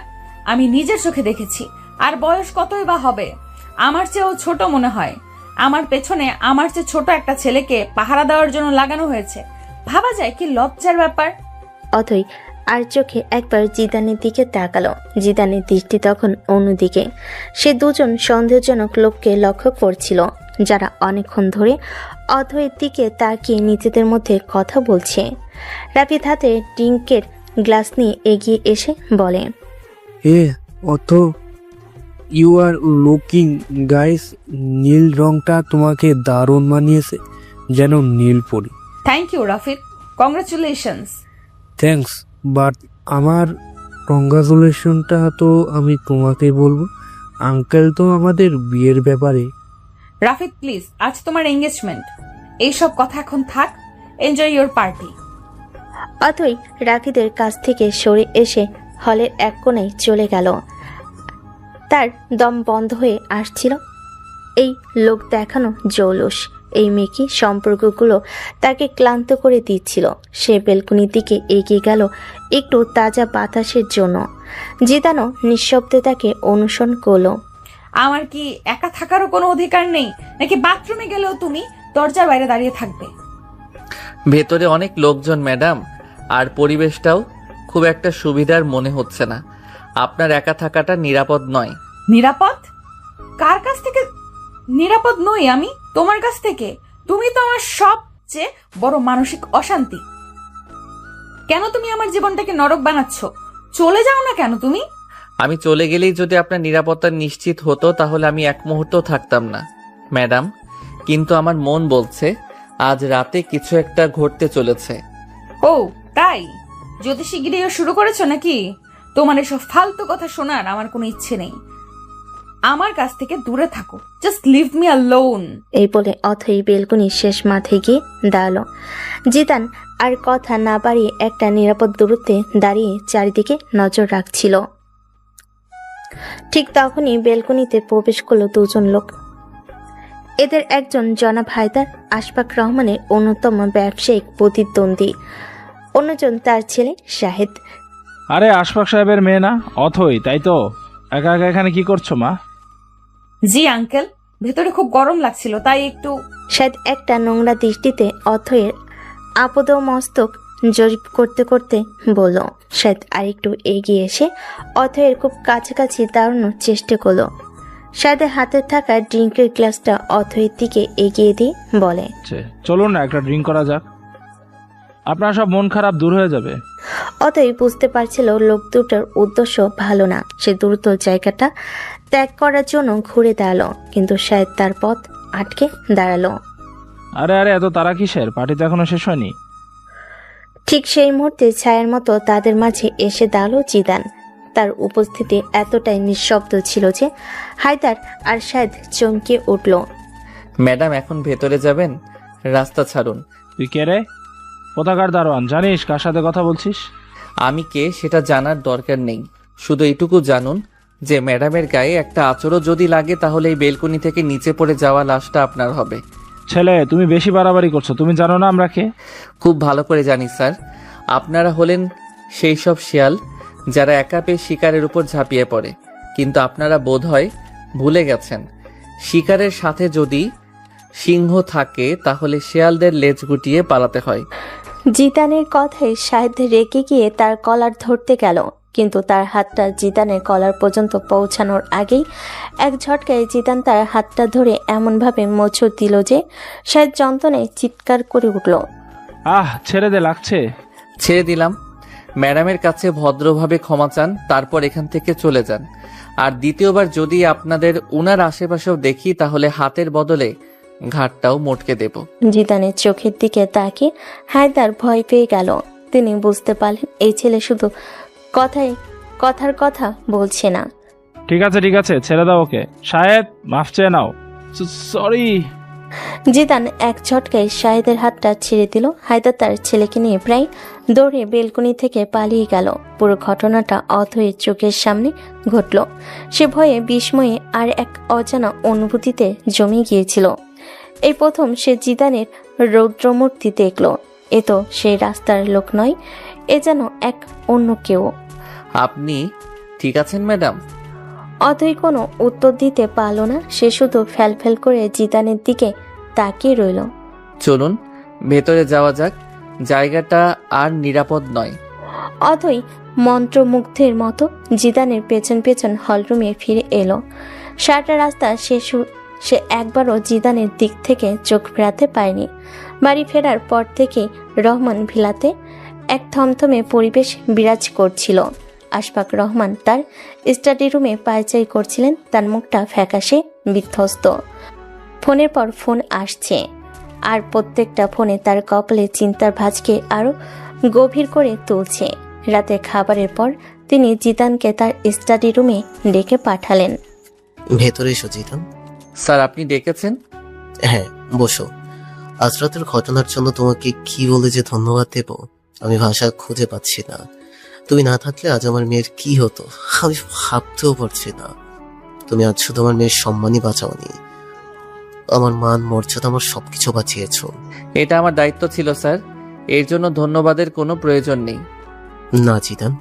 আমি নিজের চোখে দেখেছি। আর বয়স কতই বা হবে, আমার চেয়েও ছোট মনে হয়। আমার পেছনে আমার চেয়ে ছোট একটা ছেলেকে পাহারা দেওয়ার জন্য লাগানো হয়েছে। ভাবা যায় কি লজ্জার ব্যাপার। অথই আর চোখে একবার জিদানের দিকে তাকালো। জিদানের দৃষ্টি তখন অন্যদিকে। সে দুজন সন্দেহজনক লোককে লক্ষ্য করছিল, যারা অনেকক্ষণ ধরে অথয়ের দিকে তাকিয়ে নিজেদের মধ্যে কথা বলছে। রাফিদ হাতে ড্রিঙ্কের গ্লাস নিয়ে এগিয়ে এসে বলে, এ অত ইউ আর লুকিং গাইস, নীল রংটা তোমাকে দারুণ মানিয়েছে, যেন নীল পরি। Thank you Rafid, congratulations. Thanks, but আমার কংগ্রাচুলেশনটা তো আমি তোমাকে বলবো। আঙ্কেল তো আমাদের বিয়ের ব্যাপারে। রাফিদ প্লিজ, আজ তোমার এঙ্গেজমেন্ট, এইসব কথা এখন থাক। Enjoy your party. অথই রাফিদের কাছ থেকে সরে এসে হলের এক কোণে চলে গেল। তার দম বন্ধ হয়ে আসছিল। এই লোক দেখানো জৌলুস, এই মেকি সম্পর্কগুলো তাকে ক্লান্ত করে দিচ্ছিল। সে বেলকনির দিকে এগিয়ে গেল একটু তাজা বাতাসের জন্য। জিদানো নিঃশব্দে তাকে অনুসরণ করলো। আমার কি একা থাকারও কোনো অধিকার নেই, নাকি বাথরুমে গেলেও তুমি দরজার বাইরে দাঁড়িয়ে থাকবে? ভেতরে অনেক লোকজন ম্যাডাম, আর পরিবেশটাও খুব একটা সুবিধার মনে হচ্ছে না। আপনার একা থাকাটা নিরাপদ নয়। নিরাপদ? কার কাছ থেকে নিরাপদ নই আমি? তোমার কাছ থেকে। তুমি তো আমার সবচেয়ে বড় মানসিক অশান্তি। কেন তুমি আমার জীবনটাকে নরক বানাচ্ছ? চলে যাও না কেন তুমি? আমি চলে গেলেই যদি আপনার নিরাপত্তা নিশ্চিত হতো তাহলে আমি এক মুহূর্তও থাকতাম না ম্যাডাম, কিন্তু আমার মন বলছে আজ রাতে কিছু একটা ঘটতে চলেছে। ও তাই? জ্যোতিষীগিরিও শুরু করেছো নাকি? তোমার এসব ফালতু কথা শোনার আমার কোনো ইচ্ছে নেই। আমার কাছ থেকে দূরে থাকো, জাস্ট লিভ মি অ্যালোন। এই বলে অথই বেলকনির শেষ মাথায় গিয়ে দাঁড়ালো। জিদান আর কথা না বাড়িয়ে একটা নিরাপদ দূরত্বে দাঁড়িয়ে চারিদিকে নজর রাখছিল। ঠিক তখনই বেলকনিতে প্রবেশ করলো দুজন লোক। এদের একজন জনাব হায়দার আশফাক রহমানের অন্যতম ব্যবসায়িক প্রতিদ্বন্দ্বী, অন্যজন তার ছেলে শাহেদ। আরে আশফাক সাহেবের মেয়ে না অথই, তাই তো? একা একা এখানে কি করছো মা? জি আঙ্কেল, ভেতরে খুব গরম লাগছিল তাই একটু। শাহেদ একটা নোংরা দৃষ্টিতে অথয়ের আপদ মস্তক জরিপ করতে করতে বলল। শাহেদ আরেকটু এগিয়ে এসে অথয়ের খুব কাছাকাছি দাঁড়ানোর চেষ্টা করলো। শাহেদের হাতে থাকা ড্রিঙ্কের গ্লাসটা অথয়ের দিকে এগিয়ে দিয়ে বলে, চলুন না একটা ড্রিঙ্ক করা যাক, আপনার সব মন খারাপ দূর হয়ে যাবে। অতই বুঝতে পারছিল লোক দুটোর উদ্দেশ্য ভালো না। সে দ্রুত জায়গাটা ত্যাগ করার জন্য ঘুরে দাঁড়ালো, কিন্তু শাহেদ তার পথ আটকে দাঁড়ালো। আরে আরে এত তারা কিসের? পার্টি তো এখনো শেষ হয়নি। ঠিক সেই মুহূর্তে ছায়ার মতো তাদের মাঝে এসে দাঁড়ালো জিদান। তার উপস্থিতি এতটাই নিঃশব্দ ছিল যে হায়দার আর শাহেদ চমকে উঠল। ম্যাডাম এখন ভেতরে যাবেন? রাস্তা ছাড়ুন। তুই কে রে? পতাকার দারোয়ান, জানিস কার সাথে কথা বলছিস? আমি কে সেটা জানার দরকার নেই, শুধু এইটুকু জানুন যে ম্যাডামের গায়ে একটা আঁচড়ও যদি লাগে তাহলে এই বেলকনি থেকে নিচে পড়ে যাওয়া লাশটা আপনার হবে। ছেলে তুমি বেশি বাড়াবাড়ি করছো, তুমি জানো না আমরা কে? খুব ভালো করে জানি স্যার, আপনারা হলেন সেই সব শিয়াল যারা একা পেয়ে শিকারের উপর ঝাঁপিয়ে পড়ে, কিন্তু আপনারা বোধহয় ভুলে গেছেন শিকারের সাথে যদি সিংহ থাকে তাহলে শিয়ালদের লেজ গুটিয়ে পালাতে হয়। জিদানের কথায় শাহেদ রেগে গিয়ে তার কলার ধরতে গেল, কিন্তু তার হাতটা জিদানের কলার পর্যন্ত পৌঁছানোর আগেই এক ঝটকায় জিদান তার হাতটা ধরে এমনভাবে মোচড় দিল যে শাহেদ যন্ত্রণায় চিৎকার করে উঠল। ছেড়ে দে, লাগছে। ছেড়ে দিলাম। ম্যাডামের কাছে ভদ্রভাবে ক্ষমা চান, তারপর এখান থেকে চলে যান। আর দ্বিতীয়বার যদি আপনাদের উনার আশেপাশেও দেখি তাহলে হাতের বদলে ঘাটটাও মটকে দেব। জিদানের চোখের দিকে তাকিয়ে হায়দার ভয় পেয়ে গেল। তিনি বুঝতে পারলেন এই ছেলে শুধু কথার কথা বলছে না। ঠিক আছে ছেড়ে দাও ওকে। শাহেদ মাফ চেয়ে নাও। সরি। জিদান এক ঝটকায় শাহেদের হাতটা ছেড়ে দিল। হায়দার তার ছেলেকে নিয়ে প্রায় দৌড়ে বেলকনি থেকে পালিয়ে গেল। পুরো ঘটনাটা অথয়ের চোখের সামনে ঘটল। সে ভয়ে বিস্ময়ে আর এক অজানা অনুভূতিতে জমে গিয়েছিল। এই প্রথম সে জিদানের রৌদ্রমূর্তি দেখল। এ তো সেই রাস্তার লোক নয়, এ যেন এক অন্য কেউ। আপনি ঠিক আছেন ম্যাডাম? অথই কোনো উত্তর দিতে পারল না। সে শুধু ফ্যাল করে জিদানের দিকে তাকিয়ে রইল। চলুন ভেতরে যাওয়া যাক, জায়গাটা আর নিরাপদ নয়। অথই মন্ত্রমুগ্ধের মতো জিদানের পেছন পেছন হলরুমে ফিরে এলো। সারাটা রাস্তা সে একবারও জিদানের দিক থেকে চোখ ফেরাতে পারেনি। বাড়ি ফেরার পর থেকে রহমান ভিলাতে এক থমথমে পরিবেশ বিরাজ করছিল। আশফাক রহমান তার স্টাডি রুমে পায়চারি করছিলেন। তার মুখটা ফ্যাকাশে বিধ্বস্ত। ফোনের পর ফোন আসছে, আর প্রত্যেকটা ফোনে তার কপালে চিন্তার ভাঁজকে আরো গভীর করে তুলছে। রাতে খাবারের পর তিনি জিদানকে তার স্টাডি রুমে ডেকে পাঠালেন। ভেতরে এসো জিদান। স্যার আপনি ডেকেছেন? হ্যাঁ, বসো। আজ রাতের ঘটনার জন্য তোমাকে কি বলে যে ধন্যবাদ দেব আমি ভাষা খুঁজে পাচ্ছি না। তুমি না থাকলে আজ আমার মেয়ের কি হতো আমি ভাবতেও পারছি না। তুমি আজ শুধু আমার মেয়ের সম্মানই বাঁচাওনি, আমার মান মর্যাদা, আমার সবকিছু বাঁচিয়েছো। এটা আমার দায়িত্ব ছিল স্যার, এর জন্য ধন্যবাদের কোনো প্রয়োজন নেই। না জিদান,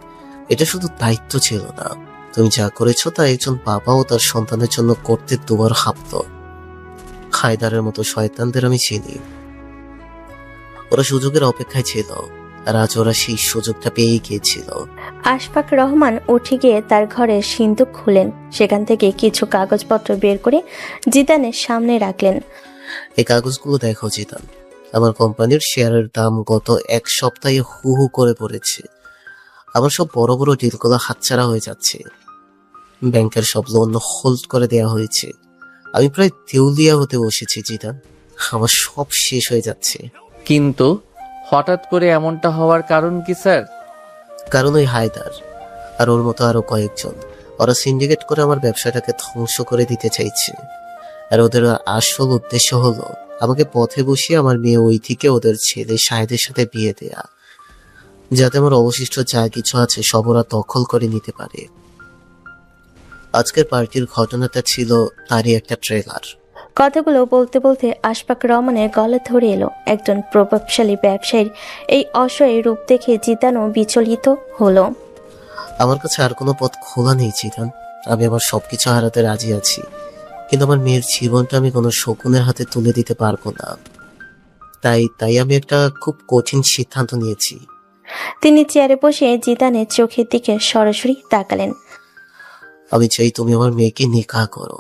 এটা শুধু দায়িত্ব ছিল না, তুমি যা করেছো তা একজন বাবাও তার সন্তানের জন্য করতে দুবার হাঁপত। হায়দারের মতো শয়তানদের আমি চিনি, ওরা সুযোগের অপেক্ষায় ছিল, আর আজ ওরা সেই সুযোগটা পেয়ে গিয়েছিল। আশফাক রহমান উঠে গিয়ে তার ঘরের সিন্দুক খুলেন। সেখান থেকে কিছু কাগজপত্র বের করে জিদানের সামনে রাখলেন। এই কাগজগুলো দেখো জিদান, আমার কোম্পানির শেয়ারের দাম গত এক সপ্তাহে হু হু করে পড়েছে। আমার সব বড় বড় ডিলগুলো হাতছাড়া হয়ে যাচ্ছে। ব্যাংকের সব লোন হোল্ড করে দেওয়া হয়েছে। আমি প্রায় দেউলিয়া হতে বসেছি জিদান, আমার সব শেষ হয়ে যাচ্ছে। কিন্তু হঠাৎ করে এমনটা হওয়ার কারণ কি স্যার? কারণ ওই হায়দার আর ওর মতো আরো কয়েকজন, ওরা সিন্ডিকেট করে আমার ব্যবসাটাকে ধ্বংস করে দিতে চাইছে। আর ওদের আসল উদ্দেশ্য হলো আমাকে পথে বসিয়ে আমার মেয়ে ওই থেকে ওদের ছেলে শাহেদের সাথে বিয়ে দেয়া, যাতে আমার অবশিষ্ট যা কিছু আছে সব ওরা দখল করে নিতে পারে। আজকের পার্টির ঘটনাটা ছিল তারই একটা ট্রেলার। কথাগুলো বলতে বলতে আশফাক রহমানের গলা ধরে এলো। একজন প্রভাবশালী ব্যবসায়ীর এই অসহায় রূপ দেখে জিদানও বিচলিত হলো। আমার কাছে আর কোনো পথ খোলা নেই জিদান, আমি আমার সবকিছু হারাতে রাজি আছি, কিন্তু আমার মেয়ের জীবনটা আমি কোনো শকুনের হাতে তুলে দিতে পারবো না। তাই আমি একটা খুব কঠিন সিদ্ধান্ত নিয়েছি। তিনি চেয়ারে বসে জিদানের চোখের দিকে সরাসরি তাকালেন। আমি চাই তুমি আমার মেয়েকে নিকাহ করো।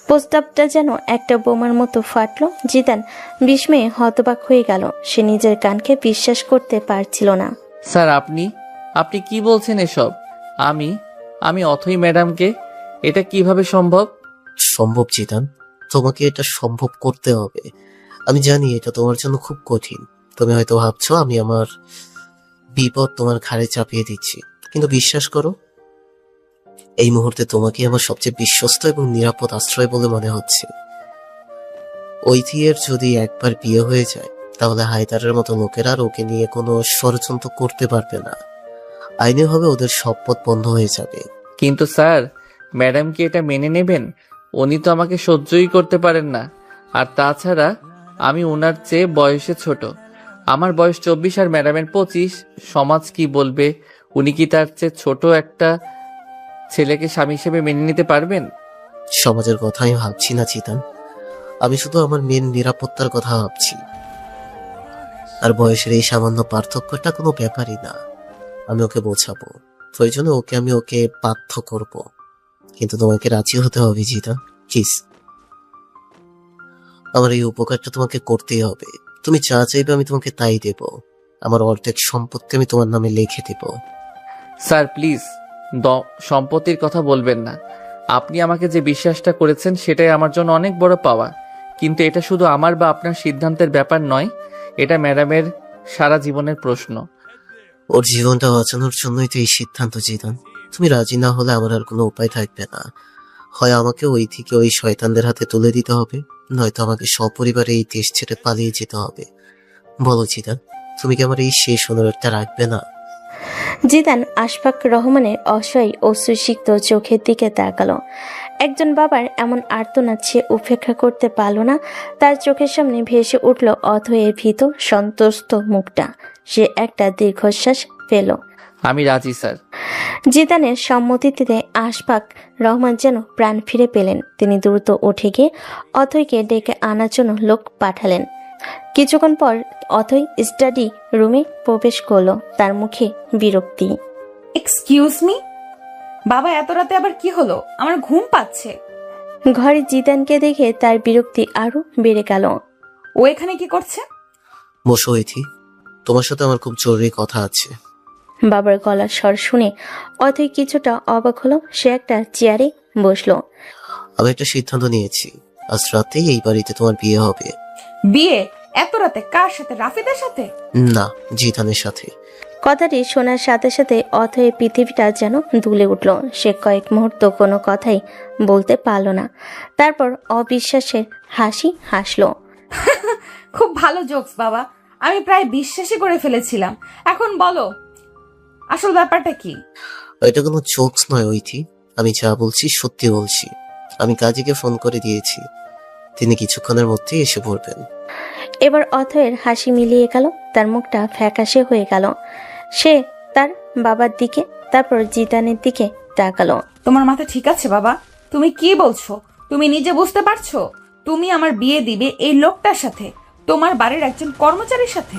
প্রস্তাবটা যেন একটা বোমার মতো ফাটলো। জিদান বিস্ময়ে হতবাক হয়ে গেল। সে নিজের কানকে বিশ্বাস করতে পারছিল না। স্যার আপনি কি বলছেন এসব? আমি অথই ম্যাডামকে, এটা কিভাবে সম্ভব? সম্ভব জিদান, তোমাকে এটা সম্ভব করতে হবে। আমি জানি এটা তোমার জন্য খুব কঠিন। তুমি হয়তো ভাবছো আমি আমার বিপদ তোমার ঘাড়ে চাপিয়ে দিচ্ছি, কিন্তু বিশ্বাস করো, এই মুহূর্তে তোমাকে আমার সবচেয়ে বিশ্বস্ত এবং নিরাপদ আশ্রয় বলে মনে হচ্ছে। ঐতিহ্যের যদি একবার বিয়ে হয়ে যায়, তাহলে হায়দারের মতো লোকেরা আর ওকে নিয়ে কোনো ষড়যন্ত্র করতে পারবে না। আইনে হবে ওদের সব পথ বন্ধ হয়ে যাবে। কিন্তু স্যার, ম্যাডাম কি এটা মেনে নেবেন? উনি তো আমাকে সহ্যই করতে পারেন না। আর তাছাড়া আমি ওনার চেয়ে বয়সে ছোট। আমার বয়স 24 আর ম্যাডামের 25। সমাজ কি বলবে? উনি কি তার চেয়ে ছোট একটা ছেলেকে স্বামী হিসেবে মেনে নিতে পারবেন? সমাজের কথা আমি ভাবছি না চিতান, আমি শুধু আমার মেয়ের নিরাপত্তার কথা ভাবছি। আর বয়সের এই সামান্য পার্থক্যটা কোনো ব্যাপারই না। আমি ওকে বোঝাবো, প্রয়োজনে আমি ওকে বাধ্য করব, কিন্তু তোমাকে রাজি হতে হবে জিতা, প্লিজ। আমার এই উপকারটা তোমাকে করতেই হবে। তুমি যা চাইবে আমি তোমাকে তাই দেব। আমার অর্ধেক সম্পত্তি আমি তোমার নামে লিখে দেব। স্যার প্লিজ সম্পত্তির কথা বলবেন না। আপনি আমাকে যে বিশ্বাসটা করেছেন সেটাই আমার জন্য অনেক বড় পাওয়া। কিন্তু এটা শুধু আমার বা আপনার সিদ্ধান্তের ব্যাপার নয়, এটা ম্যাডামের সারা জীবনের প্রশ্ন। ওর জীবনটা বাঁচানোর জন্যই তো এই সিদ্ধান্ত জিদান। তুমি রাজি না হলে আমার আর কোনো উপায় থাকবে না। হয় আমাকে ওই থেকে ওই শয়তানদের হাতে তুলে দিতে হবে, নয়তো আমাকে সপরিবারে এই দেশ ছেড়ে পালিয়ে যেতে হবে। বলো জিদান, তুমি কি আমার এই শেষ অনুরোধটা রাখবে না? জিদান আশফাক রহমানের অসহায় অশ্রুসিক্ত চোখের দিকে তাকালো। একজন বাবার এমন আর্তনাদ সে উপেক্ষা করতে পারল না। তার চোখের সামনে ভেসে উঠল অথয়ের ভীত সন্ত্রস্ত মুখটা। সে একটা দীর্ঘশ্বাস পেল। আমি রাজি স্যার। জিদানের সম্মতিতে আশফাক রহমান যেন প্রাণ ফিরে পেলেন। তিনি দ্রুত উঠে গিয়ে অথৈকে ডেকে আনার জন্য লোক পাঠালেন। কিছুক্ষণ পর অথৈ স্টাডি রুমে প্রবেশ করলো, তার মুখে বিরক্তি। এক্সকিউজ মি, বাবা এত রাতে আবার কি হলো? আমার ঘুম পাচ্ছে। ঘরে জিদানকে দেখে তার বিরক্তি আরো বেড়ে গেল। ও এখানে কি করছে? বসো ইথি, তোমার সাথে আমার খুব জরুরি কথা আছে। বাবার গলার স্বর শুনে অথৈ কিছুটা অবাক হলো। সে একটা চেয়ারে বসলো। আমি একটা সিদ্ধান্ত নিয়েছি, আজ রাতে এই বাড়িতে তোমার বিয়ে হবে। বিয়ে? এত রাতে? কার সাথে? রাফিদের সাথে? না, জিদানের সাথে। কথাটি শোনার সাথে সাথে অথয়ের পৃথিবীটা যেন দুলে উঠল। সে কয়েক মুহূর্ত কোনো কথাই বলতে পারল না। তারপর অবিশ্বাসের হাসি হাসলো। খুব ভালো জোকস বাবা, আমি প্রায় বিশ্বাসই করে ফেলেছিলাম। এখন বলো আসল ব্যাপারটা কি? এটা কোনো জোকস নয় ইথি, আমি যা বলছি সত্যি বলছি। আমি কাজীকে ফোন করে দিয়েছি, তিনি কিছুক্ষণের মধ্যেই এসে পড়বেন। এবার অথয়ের হাসি মিলিয়ে গেল, তার মুখটা ফ্যাকাশে হয়ে গেল। সে তার বাবার দিকে, তারপর জিদানের দিকে তাকালো। তোমার মাথা ঠিক আছে বাবা? তুমি কি বলছো? তুমি নিজে বুঝতে পারছো তুমি আমার বিয়ে দিবে এই লোকটার সাথে, তোমার বাড়ির একজন কর্মচারীর সাথে?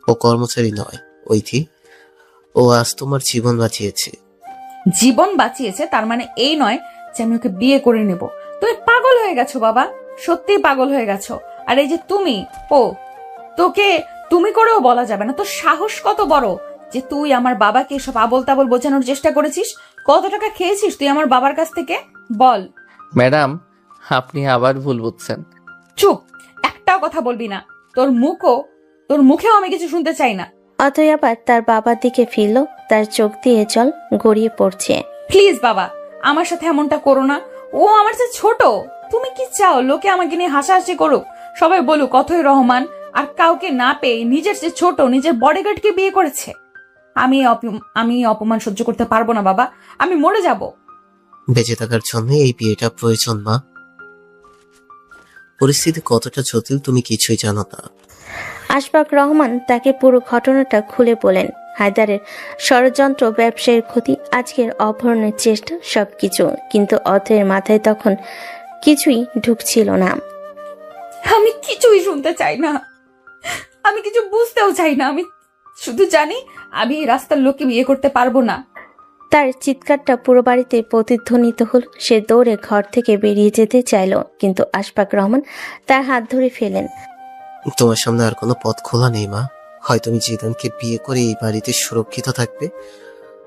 ও কর্মচারী নয় ইথি, ও আজ তোমার জীবন বাঁচিয়েছে। জীবন বাঁচিয়েছে তার মানে এই নয় যে আমি ওকে বিয়ে করে নেব। তুমি পাগল হয়ে গেছো বাবা, সত্যিই পাগল হয়ে গেছো। আর এই যে তুমি, ও তোকে তুমি করেও বলা যাবে না। তোর সাহস কত বড় যে তুই আমার বাবাকে সব আবল তাবল বোঝানোর চেষ্টা করেছিস? কত টাকা খেয়েছিস তুই আমার বাবার কাছ থেকে? বল। ম্যাডাম, আপনি আবার ভুল বুঝছেন। চুপ, একটাও কথা বলবি না। তোর মুখেও আমি কিছু শুনতে চাই না। অথয় আবার তার বাবার দিকে ফিরল, তার চোখ দিয়ে জল গড়িয়ে পড়ছে। প্লিজ বাবা, আমার সাথে এমনটা করো না। ও আমার চেয়ে ছোট। তুমি কি চাও লোকে আমাকে নিয়ে হাসাহাসি করুক, সবাই বলুক অথৈ রহমান আর কাউকে না পেয়ে নিজের চেয়ে ছোট নিজের বডিগার্ডকে বিয়ে করেছে? আমি অপমান সহ্য করতে পারবো না বাবা, আমি মরে যাব। বেঁচে থাকার জন্য এই বিয়েটা প্রয়োজন মা। পরিস্থিতি কতটা জটিল তুমি কিছুই জানো না। আশফাক রহমান তাকে পুরো ঘটনাটা খুলে বলেন। হায়দারের ষড়যন্ত্র, ব্যবসায়ের ক্ষতি, আজকের অপহরণের চেষ্টা, সবকিছু। কিন্তু অথয়ের মাথায় তখন কিছুই ঢুকছিল না। আমি কিছুই শুনতে চাই না, আমি কিছু বুঝতেও চাই না। আমি শুধু জানি আমি এই রাস্তার লোককে বিয়ে করতে পারবো না। তার চিৎকারটা পুরো বাড়িতে প্রতিধ্বনিত হল। সে দৌড়ে ঘর থেকে বেরিয়ে যেতে চাইল, কিন্তু আশফাক রহমান তার হাত ধরে ফেলেন। তোমার সামনে আর কোনো পথ খোলা নেই মা। হয় তুমি জিদানকে বিয়ে করে এই বাড়িতে সুরক্ষিত থাকবে,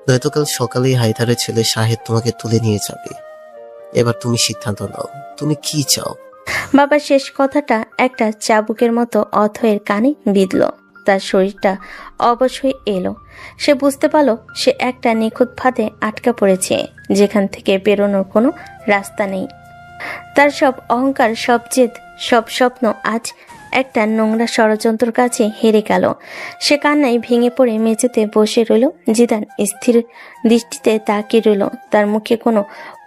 নয়তো কাল সকালেই হায়দারের ছেলে শাহেদ তোমাকে তুলে নিয়ে যাবে। এবার তুমি সিদ্ধান্ত নাও, তুমি কি চাও? বাবার শেষ কথাটা একটা চাবুকের মতো অথয়ের কানে বিঁধল। তার শরীরটা অবশ হয়ে এলো। সে বুঝতে পারল সে একটা নিখুঁত ফাঁদে আটকা পড়েছে, যেখান থেকে বেরোনোর কোনো রাস্তা নেই। তার সব অহংকার, সব জেদ, সব স্বপ্ন আজ একটা নোংরা ষড়যন্ত্রের কাছে হেরে গেল। সে কান্নায় ভেঙে পড়ে মেঝেতে বসে রইল। জিদান স্থির দৃষ্টিতে তাকিয়ে রইল। তার মুখে কোনো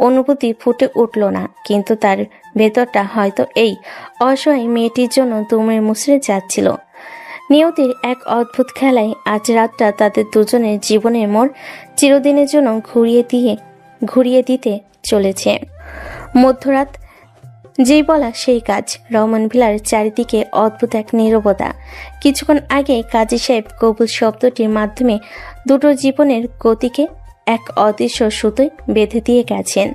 অনুভূতি ফুটে উঠল না, কিন্তু তার ভেতরটা হয়তো এই অসহায় মেয়েটির জন্য দুমড়ে মুচড়ে যাচ্ছিল। নিয়তির এক অদ্ভুত খেলায় আজ রাতটা তাদের দুজনের জীবনের মোড় চিরদিনের জন্য ঘুরিয়ে দিতে চলেছে। মধ্যরাত, যেই বলা সেই কাজ। রহমান ভিলার চারিদিকে অদ্ভুত এক নীরবতা। কিছুক্ষণ আগে কাজী সাহেব কবুল শব্দটির মাধ্যমে দুটো জীবনের গতিকে এক অদৃশ্য সুতোয় বেঁধে দিয়ে গেছেন।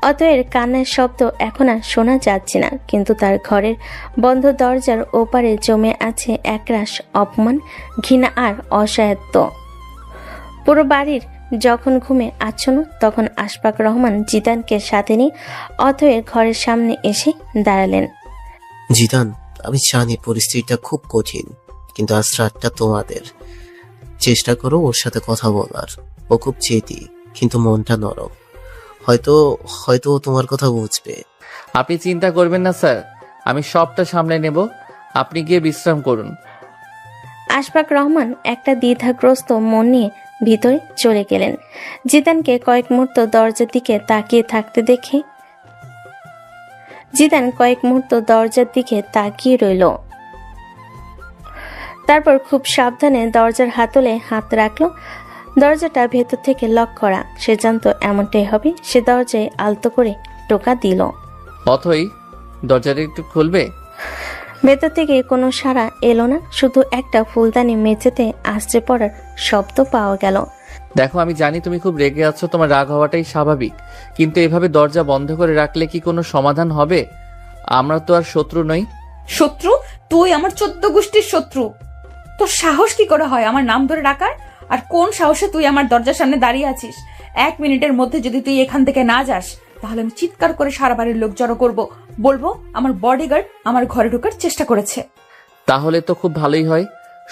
অতএর কান্নার শব্দ এখন আর শোনা যাচ্ছে না, কিন্তু তার ঘরের বন্ধ দরজার ওপারে জমে আছে একরাশ অপমান, ঘৃণা আর অসহায়ত্ব। পুরো বাড়ির যখন ঘুমে আচ্ছন্ন, তখন আশফাক রহমান জিদানকে সাথে নিয়ে অথয়ের ঘরের সামনে এসে দাঁড়ালেন। জিদান, আমি জানি পরিস্থিতিটা খুব কঠিন, কিন্তু আজ রাতটা তোমাদের। চেষ্টা করো ওর সাথে কথা বলার। ও খুব জেদি, কিন্তু মনটা নরম। হয়তো ও তোমার কথা বুঝবে। আপনি চিন্তা করবেন না স্যার, আমি সবটা সামলে নেব। আপনি গিয়ে বিশ্রাম করুন। আশফাক রহমান একটা দ্বিধাগ্রস্ত মন নিয়ে ভিতরে চলে গেলেন। জিদানকে কয়েক মুহূর্ত দরজার দিকে তাকিয়ে থাকতে দেখে জিদান কয়েক মুহূর্ত দরজার দিকে তাকিয়ে রইল। তারপর খুব সাবধানে দরজার হাতলে হাত রাখলো। দরজাটা ভেতর থেকে লক করা, সে জানতো এমনটাই হবে। সে দরজায় আলতো করে টোকা দিল। অথই, দরজাটা একটু খুলবে? ভেতর থেকে কোনো সাড়া এলো না, শুধু একটা ফুলদানি মেঝেতে আছড়ে পড়ার শব্দ পাওয়া গেল। দেখো, আমি জানি তুমি খুব রেগে আছো, তোমার রাগ হওয়াটাই স্বাভাবিক, কিন্তু এভাবে দরজা বন্ধ করে রাখলে কি কোনো সমাধান হবে? আমরা তো আর শত্রু নই। শত্রু? তুই আমার 14 গোষ্ঠীর শত্রু। তোর সাহস কি করে হয় আমার নাম ধরে ডাকার? আর কোন সাহসে তুই আমার দরজার সামনে দাঁড়িয়ে আছিস? 1 মিনিটের মধ্যে যদি তুই এখান থেকে না যাস, তাহলে আমি চিৎকার করে সারা বাড়ির লোক জড়ো করবো, বলবো আমার বডিগার্ড আমার ঘরে ঢোকার চেষ্টা করেছে। তাহলে তো খুব ভালোই হয়,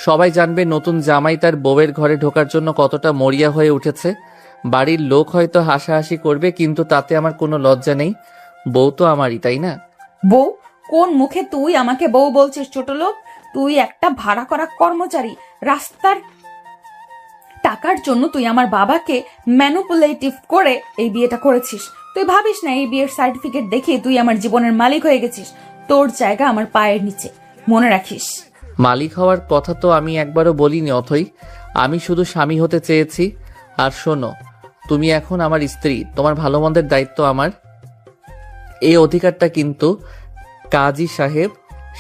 সবাই জানবে নতুন জামাই তার বউয়ের ঘরে ঢোকার জন্য কতটা মরিয়া হয়ে উঠেছে। বাড়ির লোক হয়তো হাসাহাসি করবে, কিন্তু তাতে আমার কোনো লজ্জা নেই। বউ তো আমারই, তাই না? বউ? কোন মুখে তুই আমাকে বউ বলছিস ছোট লোক? তুই একটা ভাড়া করা কর্মচারী। রাস্তার টাকার জন্য তুই আমার বাবাকে ম্যানুপুলেটিভ করে এই বিয়েটা করেছিস। তুই ভাবিস না এই বিয়ের সার্টিফিকেট দেখে তুই আমার জীবনের মালিক হয়ে গেছিস। তোর জায়গা আমার পায়ের নিচে, মনে রাখিস। মালিক হওয়ার কথা তো আমি একবারও বলিনি অথই, আমি শুধু স্বামী হতে চেয়েছি। আর শোনো, তুমি এখন আমার স্ত্রী, তোমার ভালো মন্দের দায়িত্ব আমার। এই অধিকারটা কিন্তু কাজী সাহেব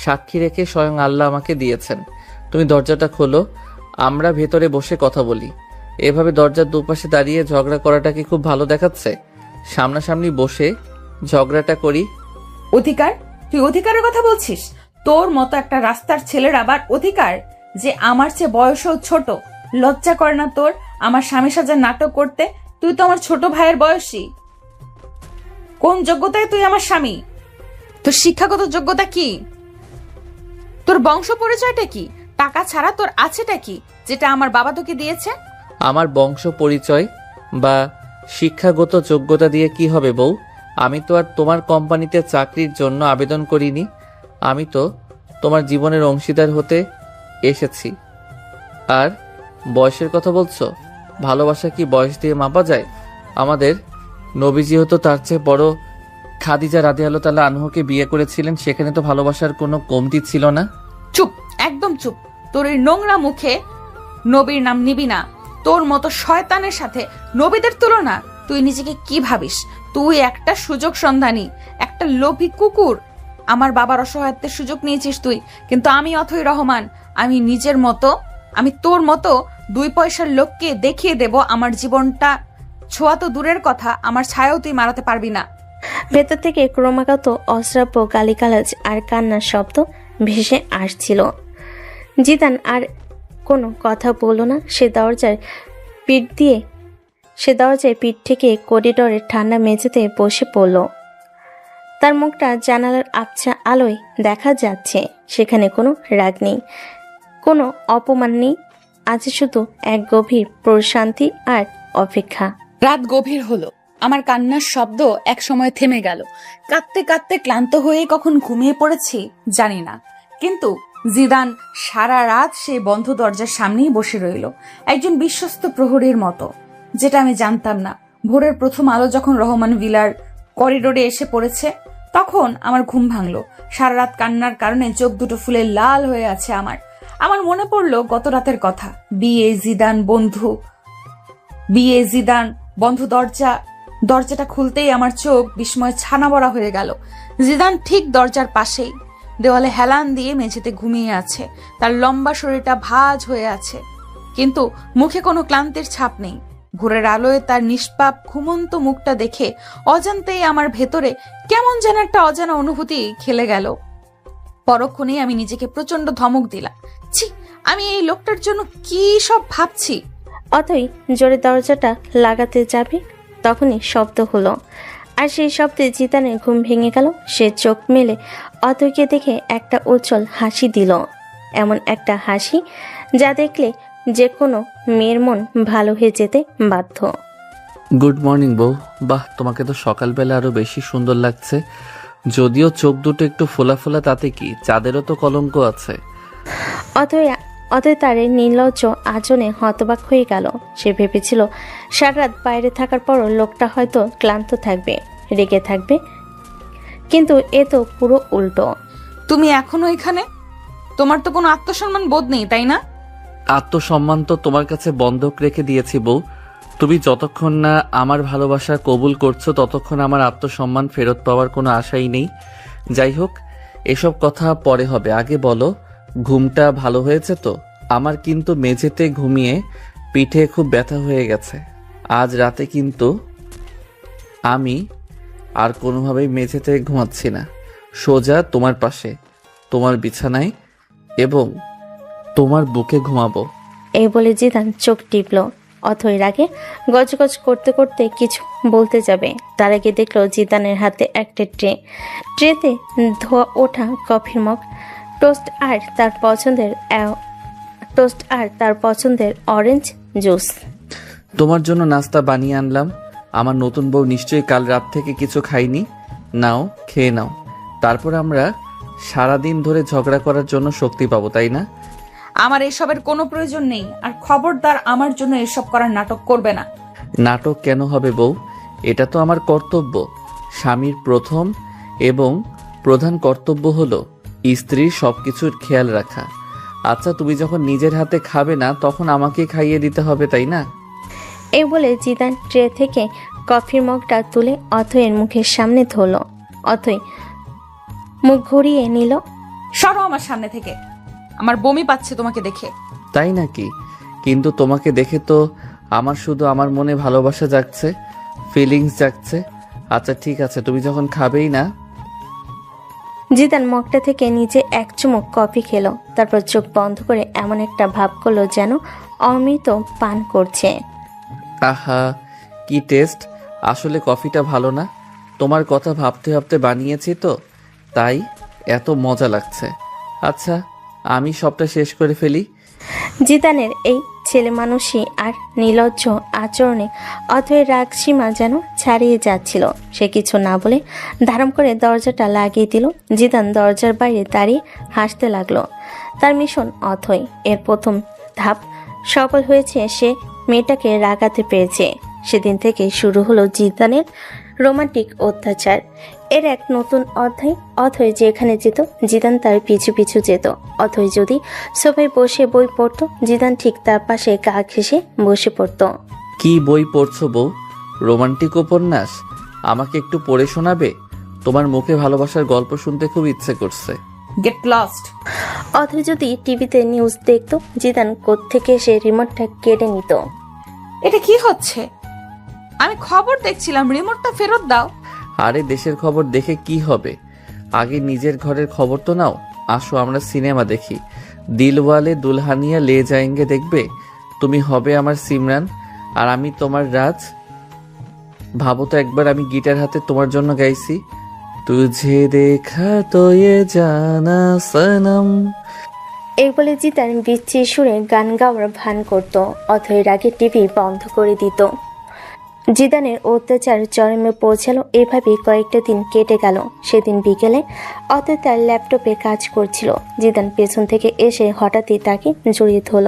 সাক্ষী রেখে স্বয়ং আল্লাহ আমাকে দিয়েছেন। তুমি দরজাটা খোলো, আমরা ভেতরে বসে কথা বলি। এভাবে দরজার দুপাশে দাঁড়িয়ে ঝগড়া করাটা কি খুব ভালো দেখাচ্ছে? সামনাসামনি বসে ঝগড়াটা করি। অধিকার? তুই অধিকারের কথা বলছিস? তোর মতো একটা রাস্তার ছেলের আবার অধিকার, যে আমার চেয়ে বয়সও ছোট? লজ্জা করে না তোর আমার স্বামী সাজার নাটক করতে? তুই তো আমার ছোট ভাইয়ের বয়সী। কোন যোগ্যতায় তুই আমার স্বামী? তোর শিক্ষাগত যোগ্যতা কি? তোর বংশ পরিচয়টা কি? টাকা ছাড়া তোর আছেটা কি, যেটা আমার বাবা তোকে দিয়েছে? আমার বংশ পরিচয় বা শিক্ষাগত যোগ্যতা দিয়ে কি হবে বউ? আমি তো আর তোমার কোম্পানিতে চাকরির জন্য আবেদন করিনি। আমি তো তোমার জীবনের অংশীদার হতে এসেছি। আর বয়সের কথা বলছো? ভালোবাসা কি বয়স দিয়ে মাপা যায়? আমাদের নবীজি হতো তার চেয়ে বড় খাদিজা রাদিয়াল্লাহু তাআলা আনহুকে বিয়ে করেছিলেন, সেখানে তো ভালোবাসার কোনো কমতি ছিল না। চুপ, একদম চুপ। তোর এই নোংরা মুখে নবীর নাম নিবি না। তোর মতো শয়তানের সাথে নবীদের তুলনা? তুই নিজেকে কি ভাবিস? তুই একটা সুযোগ সন্ধানী, একটা লোভী কুকুর। আমার বাবার অসহায়ত্বের সুযোগ নিয়েছিস তুই, কিন্তু আমি অথই রহমান, আমি নিজের মতো, আমি তোর মতো 2 পয়সার লোককে দেখিয়ে দেব আমার জীবনটা। ছোঁয়া তো দূরের কথা, আমার ছায়াও তুই মারাতে পারবি না। ভেতর থেকে ক্রমাগত অশ্রাব্য গালিগালাজ আর কান্নার শব্দ ভেসে আসছিল। জিদান আর কোনো কথা বলল না। সে দরজায় পিঠ থেকে করিডোরের ঠান্ডা মেঝেতে বসে পড়ল। তার মুখটা জানালার আবছা আলোয় দেখা যাচ্ছে। সেখানে কোনো রাগ নেই, কোনো অপমান নেই, আছে শুধু এক গভীর প্রশান্তি আর অপেক্ষা। রাত গভীর হলো, আমার কান্নার শব্দ এক সময় থেমে গেল। কাঁদতে কাঁদতে ক্লান্ত হয়ে কখন ঘুমিয়ে পড়েছি জানি না, কিন্তু জিদান সারা রাত সেই বন্ধ দরজার সামনেই বসে রইল, একজন বিশ্বস্ত প্রহরীর মতো। যেটা আমি জানতাম না, ভোরের প্রথম আলো যখন রহমান ভিলার করিডোরে এসে পড়েছে, তখন আমার ঘুম ভাঙলো। সারা রাত কান্নার কারণে চোখ দুটো ফুলে লাল হয়ে আছে আমার মনে পড়লো গত রাতের কথা। বিয়ে জিদান বন্ধ দরজাটা খুলতেই আমার চোখ বিস্ময় ছানা বড়া হয়ে গেল। জিদান ঠিক দরজার পাশেই, দেওয়ালে হেলান দিয়ে মেঝেতে ঘুমিয়ে আছে। তার লম্বা শরীরটা ভাঁজ হয়ে আছে, কিন্তু মুখে কোনো ক্লান্তির ছাপ নেই। ভোরের আলোয় তার নিষ্পাপ ঘুমন্ত মুখটা দেখে অজান্তেই আমার ভেতরে কেমন যেন একটা অজানা অনুভূতি খেলে গেল। পরক্ষণেই আমি নিজেকে প্রচন্ড ধমক দিলাম। ছি, আমি এই লোকটার জন্য কি সব ভাবছি। অতই জোরে দরজাটা লাগাতে যাবে, তখনই শব্দ হলো, আর সেই শব্দে জিদানের ঘুম ভেঙে গেল। সে চোখ মেলে অতইকে দেখে একটা উজ্জ্বল হাসি দিল, এমন একটা হাসি যা দেখলে যে কোনো মেয়ের মন ভালো হয়ে যেতে বাধ্য। গুড মর্নিং বউ। বাহ, তোমাকে তো সকালবেলা আরো বেশি সুন্দর লাগছে। যদিও চোখ দুটো একটু ফোলা ফোলা, তাতে কি, চাঁদেরও তো কলঙ্ক আছে। অতএব তারে নির্লজ্জ আচরণে হতবাক হয়ে গেল। সে ভেবেছিল সারা রাত বাইরে থাকার পরও লোকটা হয়তো ক্লান্ত থাকবে, রেগে থাকবে, কিন্তু এ তো পুরো উল্টো। তুমি এখনো এখানে? তোমার তো কোনো আত্মসম্মান বোধ নেই, তাই না? আত্মসম্মান তো তোমার কাছে বন্ধক রেখে দিয়েছি বউ। তুমি যতক্ষণ না আমার ভালোবাসা কবুল করছো ততক্ষণ আমার আত্মসম্মান ফেরত পাওয়ার কোনো আশাই নেই। যাই হোক, এসব কথা পরে হবে, আগে বলো ঘুমটা ভালো হয়েছে তো? আমার কিন্তু মেঝেতে ঘুমিয়ে পিঠে খুব ব্যথা হয়ে গেছে। আজ রাতে কিন্তু আমি আর কোনোভাবেই মেঝেতে ঘুমাচ্ছি না, সোজা তোমার পাশে, তোমার বিছানায় এবং তোমার বুকে ঘুমাবো। এই বলে জিদান চোখ টিপল। অথই রাগে গজগজ করতে করতে কিছু বলতে যাবে, তার আগে দেখলো জিদানের হাতে একটা ট্রেতে ধোয়া ওঠা কফির মগ, টোস্ট আর তার পছন্দের অরেঞ্জ জুস। তোমার জন্য নাস্তা বানিয়ে আনলাম। আমার নতুন বউ নিশ্চয়ই কাল রাত থেকে কিছু খাইনি। নাও, খেয়ে নাও, তারপর আমরা সারাদিন ধরে ঝগড়া করার জন্য শক্তি পাবো, তাই না? আমার এসবের কোনো প্রয়োজন নেই, আর খবরদার আমার জন্য এসব করার নাটক করবে না। নাটক কেন হবে বউ? এটা তো আমার কর্তব্য। স্বামীর প্রথম এবং প্রধান কর্তব্য হলো স্ত্রীর সবকিছুর খেয়াল রাখা। আচ্ছা, তুমি যখন নিজের হাতে খাবে না তখন আমাকে খাইয়ে দিতে হবে, তাই না? এই বলে জিদান ট্রে থেকে কফির মগটা তুলে অথয়ের মুখের সামনে ধরল। অথই মুখ ঘুরিয়ে নিল। সরো আমার সামনে থেকে, আমার বমি পাচ্ছে তোমাকে দেখে। তাই নাকি? কিন্তু তোমাকে দেখে তো আমার শুধু আমার মনে ভালোবাসা জাগছে, ফিলিংস জাগছে। আচ্ছা ঠিক আছে, তুমি যখন খাবেই না। জিদান মগটা থেকে নিজে এক চুমুক কফি খেলো, তারপর চোখ বন্ধ করে এমন একটা ভাব করলো যেন অমৃত পান করছে। আহা, কি টেস্ট! আসলে কফিটা ভালো না, তোমার কথা ভাবতে ভাবতে বানিয়েছি তো, তাই এত মজা লাগছে। আচ্ছা, আমি সবটা শেষ করে ফেলি। জিদানের এই ছেলে মানুষই আর নির্লজ্জ আচরণে অথয়ের রাগ সীমা যেন ছাড়িয়ে যাচ্ছিল। সে কিছু না বলে ধারাম করে দরজাটা লাগিয়ে দিল। জিদান দরজার বাইরে দাঁড়িয়ে হাসতে লাগলো। তার মিশন অথই এর প্রথম ধাপ সফল হয়েছে, সে মেয়েটাকে রাগাতে পেরেছে। সেদিন থেকে শুরু হলো জিদানের রোমান্টিক অত্যাচার। এর এক নতুন অধ্যায়। অথই যেখানে যেত জিদান তার পিছু পিছু যেত। অথই যদি সোফায় বসে বই পড়তো, জিদান ঠিক তার পাশে গা ঘেঁষে বসে পড়তো। কি বই পড়ছো বউ? রোমান্টিক উপন্যাস? আমাকে একটু পড়ে শোনাবে? তোমার মুখে ভালোবাসার গল্প শুনতে খুব ইচ্ছে করছে। Get lost. অথই যদি টিভিতে নিউজ দেখতো, জিদান কোত্থেকে সে রিমোটটা কেড়ে নিত। এটা কি হচ্ছে? আমি খবর দেখছিলাম, রিমোটটা ফেরত দাও। আরে দেশের খবর দেখে কি হবে, আগে নিজের ঘরের খবর তো নাও। আসো আমরা সিনেমা দেখি, দিলওয়ালে দুলহানিয়া লে যায়েঙ্গে দেখবে। তুমি হবে আমার সিমরান আর আমি তোমার রাজ। ভাবো তো একবার, আমি গিটার হাতে তোমার জন্য গাইছি, তুঝে দেখা তো এ জানা সনম। এই বলে জিদান বিচ্ছির সুরে গান গাওয়ার ভান করত। অথয়ের আগে টিভি বন্ধ করে দিত। জিদানের অত্যাচার চরমে পৌঁছালো। এভাবে কয়েকটা দিন কেটে গেল। সেদিন বিকেলে অথয় তার ল্যাপটপে কাজ করছিল। জিদান পেছন থেকে এসে হঠাৎই তাকে জড়িয়ে ধরল।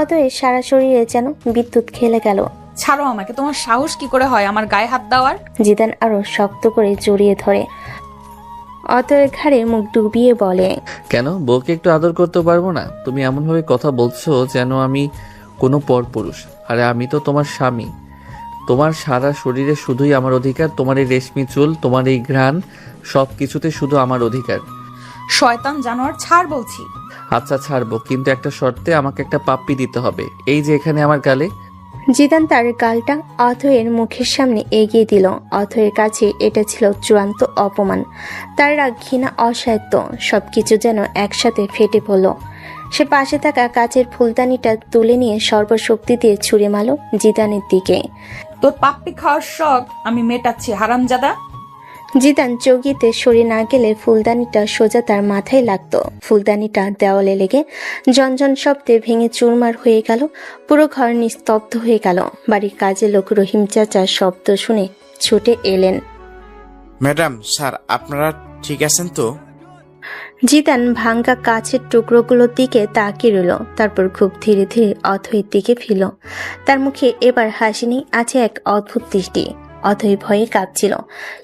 অথয়ের সারা শরীরে যেন বিদ্যুৎ খেলে গেল। ছাড়ো আমাকে, তোমার সাহস কি করে হয় আমার গায়ে হাত দেওয়ার? জিদান আরো শক্ত করে জড়িয়ে ধরে অথয়ের ঘাড়ে মুখ ডুবিয়ে বলে, কেন বউকে একটু আদর করতে পারবো না? তুমি এমনভাবে কথা বলছো যেন আমি কোনো পরপুরুষ। আরে আমি তো তোমার স্বামী। তোমার সারা শরীরে শুধুই আমার অধিকার। তোমার এই রেশমি চুল, তোমার এই ঘ্রাণ, সব কিছুতে শুধু আমার অধিকার। শয়তান জানোয়ার, ছাড় বলছি। আচ্ছা ছাড়বো, কিন্তু একটা শর্তে, আমাকে একটা পাপ্পি দিতে হবে, এই যে এখানে আমার গালে। জিদান তার গালটা অথয়ের মুখের সামনে এগিয়ে দিল। অথয়ের কাছে এটা ছিল চূড়ান্ত অপমান। তার রাগ, ঘৃণা, অসাধ্য সবকিছু যেন একসাথে ফেটে পড়ল। সে পাশে থাকা কাচের ফুলদানিটা তুলে নিয়ে সর্বশক্তি দিয়ে ছুঁড়ে মারল জিদানের দিকে। তোর পাপ্পি খাওয়ার শখ আমি মেটাচ্ছি, হারামজাদা। জিদান চৌকিতে সরে না গেলে ফুলদানিটা সোজা তার মাথায় লাগতো। ফুলদানিটা দেওয়ালে লেগে ঝনঝন শব্দে ভেঙে চুরমার হয়ে গেল। পুরো ঘর নিস্তব্ধ হয়ে গেল। বাড়ির কাজে লোক রহিম চাচার শব্দ শুনে ছুটে এলেন। ম্যাডাম, স্যার, আপনারা ঠিক আছেন তো? জিদান ভাঙ্গা কাছের টুকরোগুলোর দিকে তাকিয়ে রইল, তারপর খুব ধীরে ধীরে অথয়ের দিকে ফিরল। তার মুখে এবার হাসি নেই, আছে এক অদ্ভুত দৃষ্টি। অথই ভয়ে কাঁপছিল।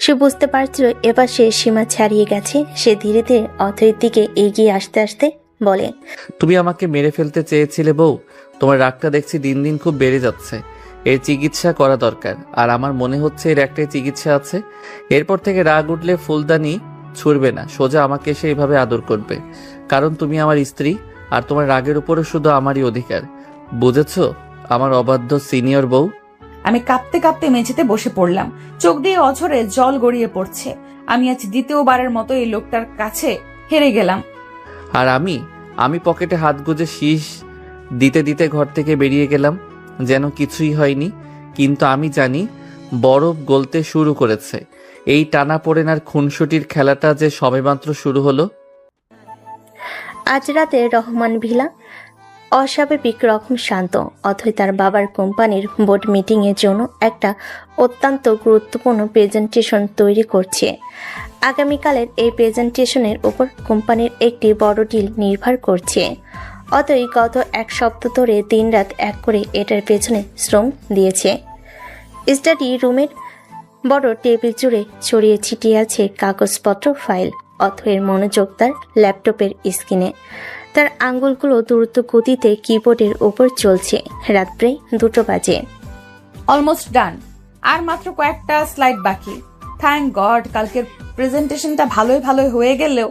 সে বুঝতে পারছিল এবার সে সীমা ছাড়িয়ে গেছে। সে ধীরে ধীরে অথয়ের দিকে এগিয়ে আসতে আসতে বলে, তুমি আমাকে মেরে ফেলতে চেয়েছিলে বউ। তোমার রাগটা দেখছি দিন দিন খুব বেড়ে যাচ্ছে। এর চিকিৎসা করা দরকার। আর আমার মনে হচ্ছে এর একটাই চিকিৎসা আছে। এরপর থেকে রাগ উঠলে ফুলদানি ছুড়বে না, সোজা আমাকে এসে এইভাবে আদর করবে। কারণ তুমি আমার স্ত্রী, আর তোমার রাগের উপরও শুধু আমারই অধিকার। বুঝেছো আমার অবাধ্য সিনিয়র বউ? আমি কাঁপতে কাঁপতে মেঝেতে বসে পড়লাম। চোখ দিয়ে অঝরে জল গড়িয়ে পড়ছে। আমি আজ দ্বিতীয়বারের মতো এই লোকটার কাছে হেরে গেলাম। আর আমি পকেটে হাত গুজে শীষ দিতে দিতে ঘর থেকে বেরিয়ে গেলাম যেন কিছুই হয়নি। কিন্তু আমি জানি বরফ গলতে শুরু করেছে। এই টানাপোড়েন আর খুনসুটির খেলাটা যে সবেমাত্র শুরু হলো। আজ রাতে রহমান ভিলা অস্বাভাবিক রকম শান্ত। অথই তার বাবার কোম্পানির বোর্ড মিটিংয়ের জন্য একটা অত্যন্ত গুরুত্বপূর্ণ প্রেজেন্টেশন তৈরি করছে। আগামীকালের এই প্রেজেন্টেশনের উপর কোম্পানির একটি বড় ডিল নির্ভর করছে। অতই গত এক সপ্তাহ ধরে দিনরাত এক করে এটার পেছনে শ্রম দিয়েছে। স্টাডি রুমের বড় টেবিল জুড়ে ছড়িয়ে ছিটিয়ে আছে কাগজপত্র, ফাইল। অথয়ের মনোযোগ তার ল্যাপটপের স্ক্রিনে। তার আঙ্গুলগুলো দ্রুত গতিতে কিবোর্ডের ওপর চলছে। রাত প্রায় 2টো বাজে। Almost done. আর মাত্র কয়েকটা স্লাইড বাকি। থ্যাংক গড, কালকের প্রেজেন্টেশনটা ভালোই হয়ে গেলেও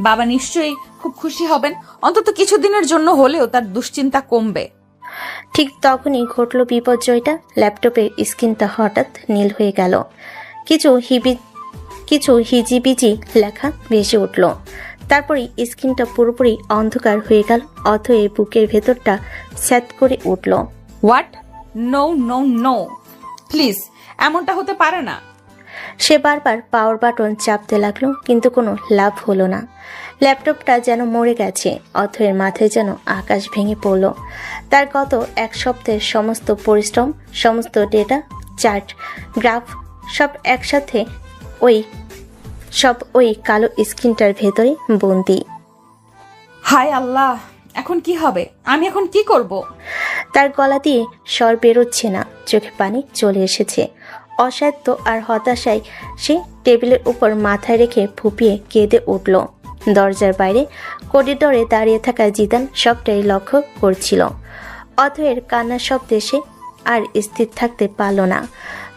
বাবা নিশ্চয়ই খুব খুশি হবেন। অন্তত কিছুদিনের জন্য হলেও তার দুশ্চিন্তা কমবে। ঠিক তখনই ঘটল বিপর্যয়টা। ল্যাপটপের স্ক্রিনটা হঠাৎ নীল হয়ে গেল। কিছু হিজিবিজি লেখা ভেসে উঠল। তারপরেই স্ক্রিনটা পুরোপুরি অন্ধকার হয়ে গেল। অথয়ে বুকের ভেতরটা স্যাত করে উঠল। What? No no no, please, এমনটা হতে পারে না। সে বারবার পাওয়ার বাটন চাপতে লাগলো, কিন্তু কোনো লাভ হলো না। ল্যাপটপটা যেন মরে গেছে। অথয়ের মাথায় যেন আকাশ ভেঙে পড়ল। তার গত এক সপ্তাহের সমস্ত পরিশ্রম, সমস্ত ডেটা, চার্ট, গ্রাফ সব একসাথে ওই কালো স্ক্রিনটার ভেতরে বন্দি। হায় আল্লাহ, এখন কি হবে? আমি এখন কি করব? তার গলা দিয়ে স্বর বেরোচ্ছে না, চোখে পানি চলে এসেছে। অসাধ্য আর হতাশায় সে টেবিলের উপর মাথায় রেখে ফুপিয়ে কেঁদে উঠল। দরজার বাইরে করিডোরে দাঁড়িয়ে থাকা জিদান সবটাই লক্ষ্য করছিল। অথয়ের কান্নার শব্দে সে আর স্থির থাকতে পারল না।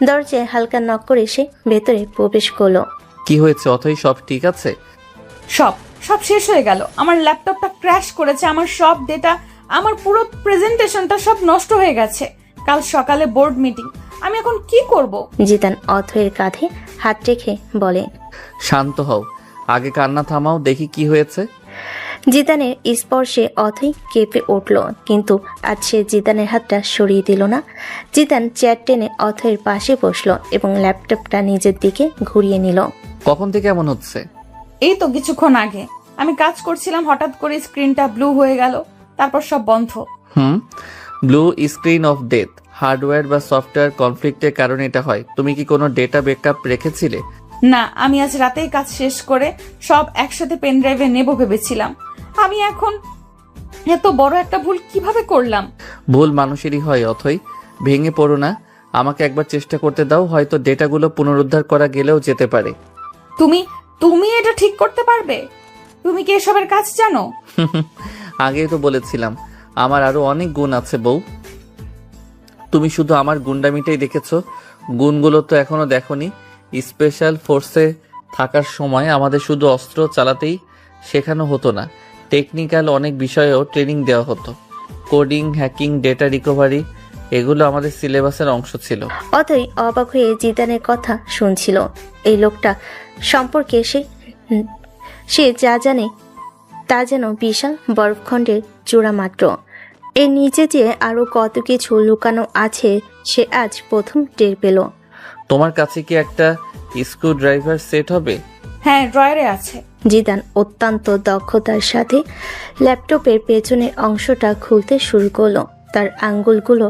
দরজায় হালকা নক করে সে ভেতরে প্রবেশ করলো। কি হয়েছে অথই, সব ঠিক আছে? সব শেষ হয়ে গেল। আমার ল্যাপটপটা ক্র্যাশ করেছে। আমার সব ডেটা, আমার পুরো প্রেজেন্টেশনটা সব নষ্ট হয়ে গেছে। কাল সকালে বোর্ড মিটিং। আমি এখন কি করব? জিদান অথয়ের কাঁধে হাত রেখে বলে, শান্ত হও, আগে কান্না থামাও, দেখি কি হয়েছে। জিদানের স্পর্শে অথই কেঁপে উঠল, কিন্তু আজ সে জিদানের হাতটা সরিয়ে দিল না। জিদান চেয়ার টেনে অথয়ের পাশে বসলো এবং ল্যাপটপটা নিজের দিকে ঘুরিয়ে নিল। কখন থেকে এমন হচ্ছে? এই তো কিছুক্ষণ আগে। আমি কাজ করছিলাম, হঠাৎ করে স্ক্রিনটা ব্লু হয়ে গেল, তারপর সব বন্ধ। Blue screen off death hardware বা সফটওয়্যার কনফ্লিক্টের কারণে এটা হয়। তুমি কি কোনো ডেটা ব্যাকআপ রেখেছিলে? না, আমি আজ রাতেই কাজ শেষ করে সব একসাথে পেন ড্রাইভে নেব ভেবেছিলাম। আমি এখন এত বড় একটা ভুল কিভাবে করলাম? ভুল মানুষেরই হয় অথই, ভেঙে পড়ো না। আমাকে একবার চেষ্টা করতে দাও, হয়তো ডেটাগুলো পুনরুদ্ধার করা গেলেও যেতে পারে। তুমি এটা ঠিক করতে পারবে? তুমি কি এসবের কাজ জানো? আগেই তো বলেছিলাম আমার আরো অনেক গুণ আছে বউ। তুমি শুধু আমার গুন্ডামিটাই দেখেছো, গুণগুলো তো এখনো দেখোনি। স্পেশাল ফোর্সে থাকার সময় আমাদের শুধু অস্ত্র চালাতেই শেখানো হতো না, টেকনিক্যাল অনেক বিষয়েও ট্রেনিং দেওয়া হতো। কোডিং, হ্যাকিং, ডেটা রিকভারি, এগুলো আমাদের সিলেবাসের অংশ ছিল। অতই অবাক হয়ে জিদানের কথা শুনছিল। এই লোকটা সম্পর্কে সে যা জানে তা যেন বিশাল বরফখণ্ডের চূড়া মাত্র। এর নিচে যে আরো কত কিছু লুকানো আছে সে আজ প্রথম টের পেল। তোমার কাছে কি একটা স্ক্রু ড্রাইভার সেট হবে? হ্যাঁ, ড্রয়ারে আছে। জিদান অত্যন্ত দক্ষতার সাথে ল্যাপটপের পেছনের অংশটা খুলতে শুরু করলো। তার আঙ্গুলগুলো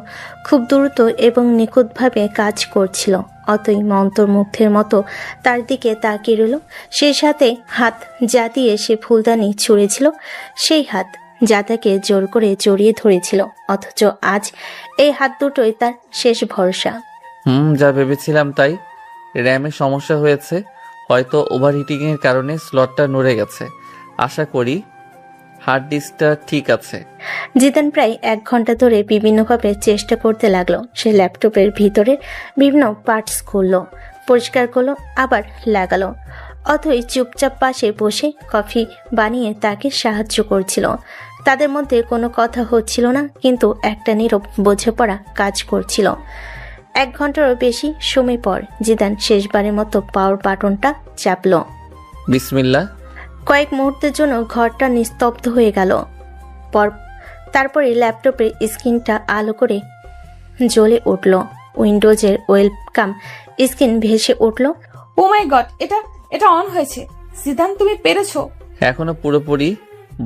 খুব দ্রুত এবং নিখুঁতভাবে কাজ করছিল। অতই মন্ত্রমুগ্ধের মতো তার দিকে তাকিয়ে রইল। সেই সাথে হাত যা দিয়ে সে ফুলদানি ছুঁড়েছিল, সেই হাত যা তাকে জোর করে জড়িয়ে ধরেছিল। অথচ আজ এই হাত দুটোই তার শেষ ভরসা। যা ভেবেছিলাম তাই। র্যামে সমস্যা হয়েছে, হয়তো ওভারহিটিং এর কারণে স্লটটা নড়ে গেছে। আশা করি হার্ড ডিস্কটা ঠিক আছে। জিদান প্রায় 1 ঘন্টা ধরে বিভিন্নভাবে চেষ্টা করতে লাগলো। সে ল্যাপটপের ভিতরের বিভিন্ন পার্টস খুললো, পরিষ্কার করলো, আবার লাগালো। অথই চুপচাপ পাশে বসে কফি বানিয়ে তাকে সাহায্য করছিল। তাদের মধ্যে কোনো কথা হচ্ছিল না, কিন্তু একটা নীরব বোঝাপড়া কাজ করছিল। 1 ঘন্টারও বেশি সময় পর জিদান শেষবারের মতো পাওয়ার বাটনটা চাপলো। বিসমিল্লাহ। কয়েক মুহূর্তের জন্য ঘরটা নিস্তব্ধ হয়ে গেল। তারপরে ল্যাপটপের স্ক্রিনটা আলো করে জ্বলে উঠল। উইন্ডোজের ওয়েলকাম স্ক্রিন ভেসে উঠল। ও মাই গড, এটা অন হয়েছে। জিদান, তুমি পেরেছো। এখনো পুরোপুরি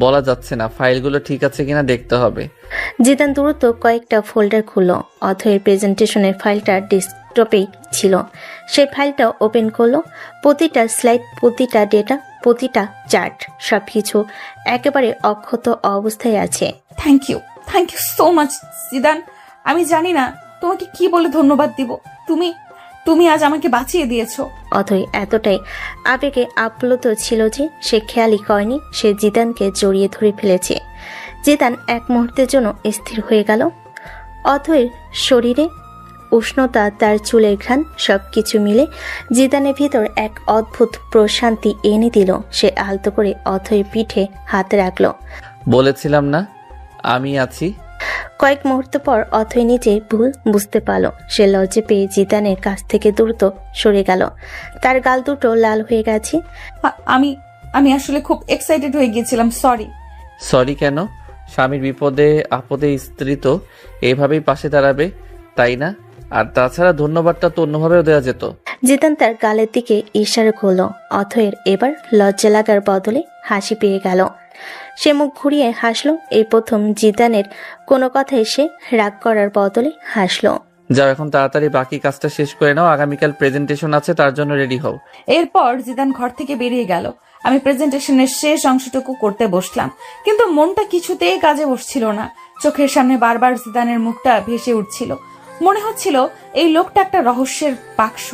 বলা যাচ্ছে না, ফাইলগুলো ঠিক আছে কিনা দেখতে হবে। জিদান দ্রুত কয়েকটা ফোল্ডার খুলল। অথয়ের প্রেজেন্টেশনের ফাইলটা ডেস্কটপেই ছিল। সেই ফাইলটা ওপেন করলো। প্রতিটা স্লাইড, প্রতিটা ডেটা, প্রতিটা চার্ট, সবকিছু একেবারে অক্ষত অবস্থায় আছে। Thank you so much Zidan. আমি জানি না তোমাকে কি বলে ধন্যবাদ দিব। তুমি আজ আমাকে বাঁচিয়ে দিয়েছো। অথই এতটাই আবেগে আপ্লুত ছিল যে সে খেয়ালই করেনি সে জিদানকে জড়িয়ে ধরে ফেলেছে। জিদান 1 মুহূর্তের জন্য স্থির হয়ে গেল। অথয়ের শরীরে উষ্ণতা, তার চুলের ঘ্রাণ, সবকিছু মিলে জিদানের ভিতর এক অদ্ভুত প্রশান্তি এনে দিল। সে আলতো করে অথয়ের পিঠে হাত রাখল। বলেছিলাম না আমি আছি। কয়েক মুহূর্ত পর অথই নিজে ভুল বুঝতে পারল। সে লজ্জা পেয়ে জিদানের কাছ থেকে দ্রুত সরে গেল। তার গাল দুটো লাল হয়ে গেছে। আমি আসলে খুব এক্সাইটেড হয়ে গিয়েছিলাম, সরি। সরি কেন? স্বামীর বিপদে আপদে স্ত্রী তো এইভাবেই পাশে দাঁড়াবে, তাই না? আর তাছাড়া ধন্যবাদটা তো অন্যভাবেও দেওয়া যেত। জিদান তার গালের দিকে ইশারা করল। অথয়ের এবার লজ্জা লাগার বদলে হাসি পেয়ে গেল। সে মুখ ঘুরিয়ে হাসলো। এই প্রথম জিদানের কোনো কথায় সে রাগ করার বদলে হাসলো। যাও, এখন তাড়াতাড়ি বাকি কাজটা শেষ করে নাও, আগামীকাল প্রেজেন্টেশন আছে, তার জন্য রেডি হও। এরপর জিদান ঘর থেকে বেরিয়ে গেল। আমি প্রেজেন্টেশনের শেষ অংশটুকু করতে বসলাম, কিন্তু মনটা কিছুতেই কাজে বসছিল না। চোখের সামনে বারবার জিদানের মুখটা ভেসে উঠছিল। মনে হচ্ছিল এই লোকটা একটা রহস্যের বাক্স,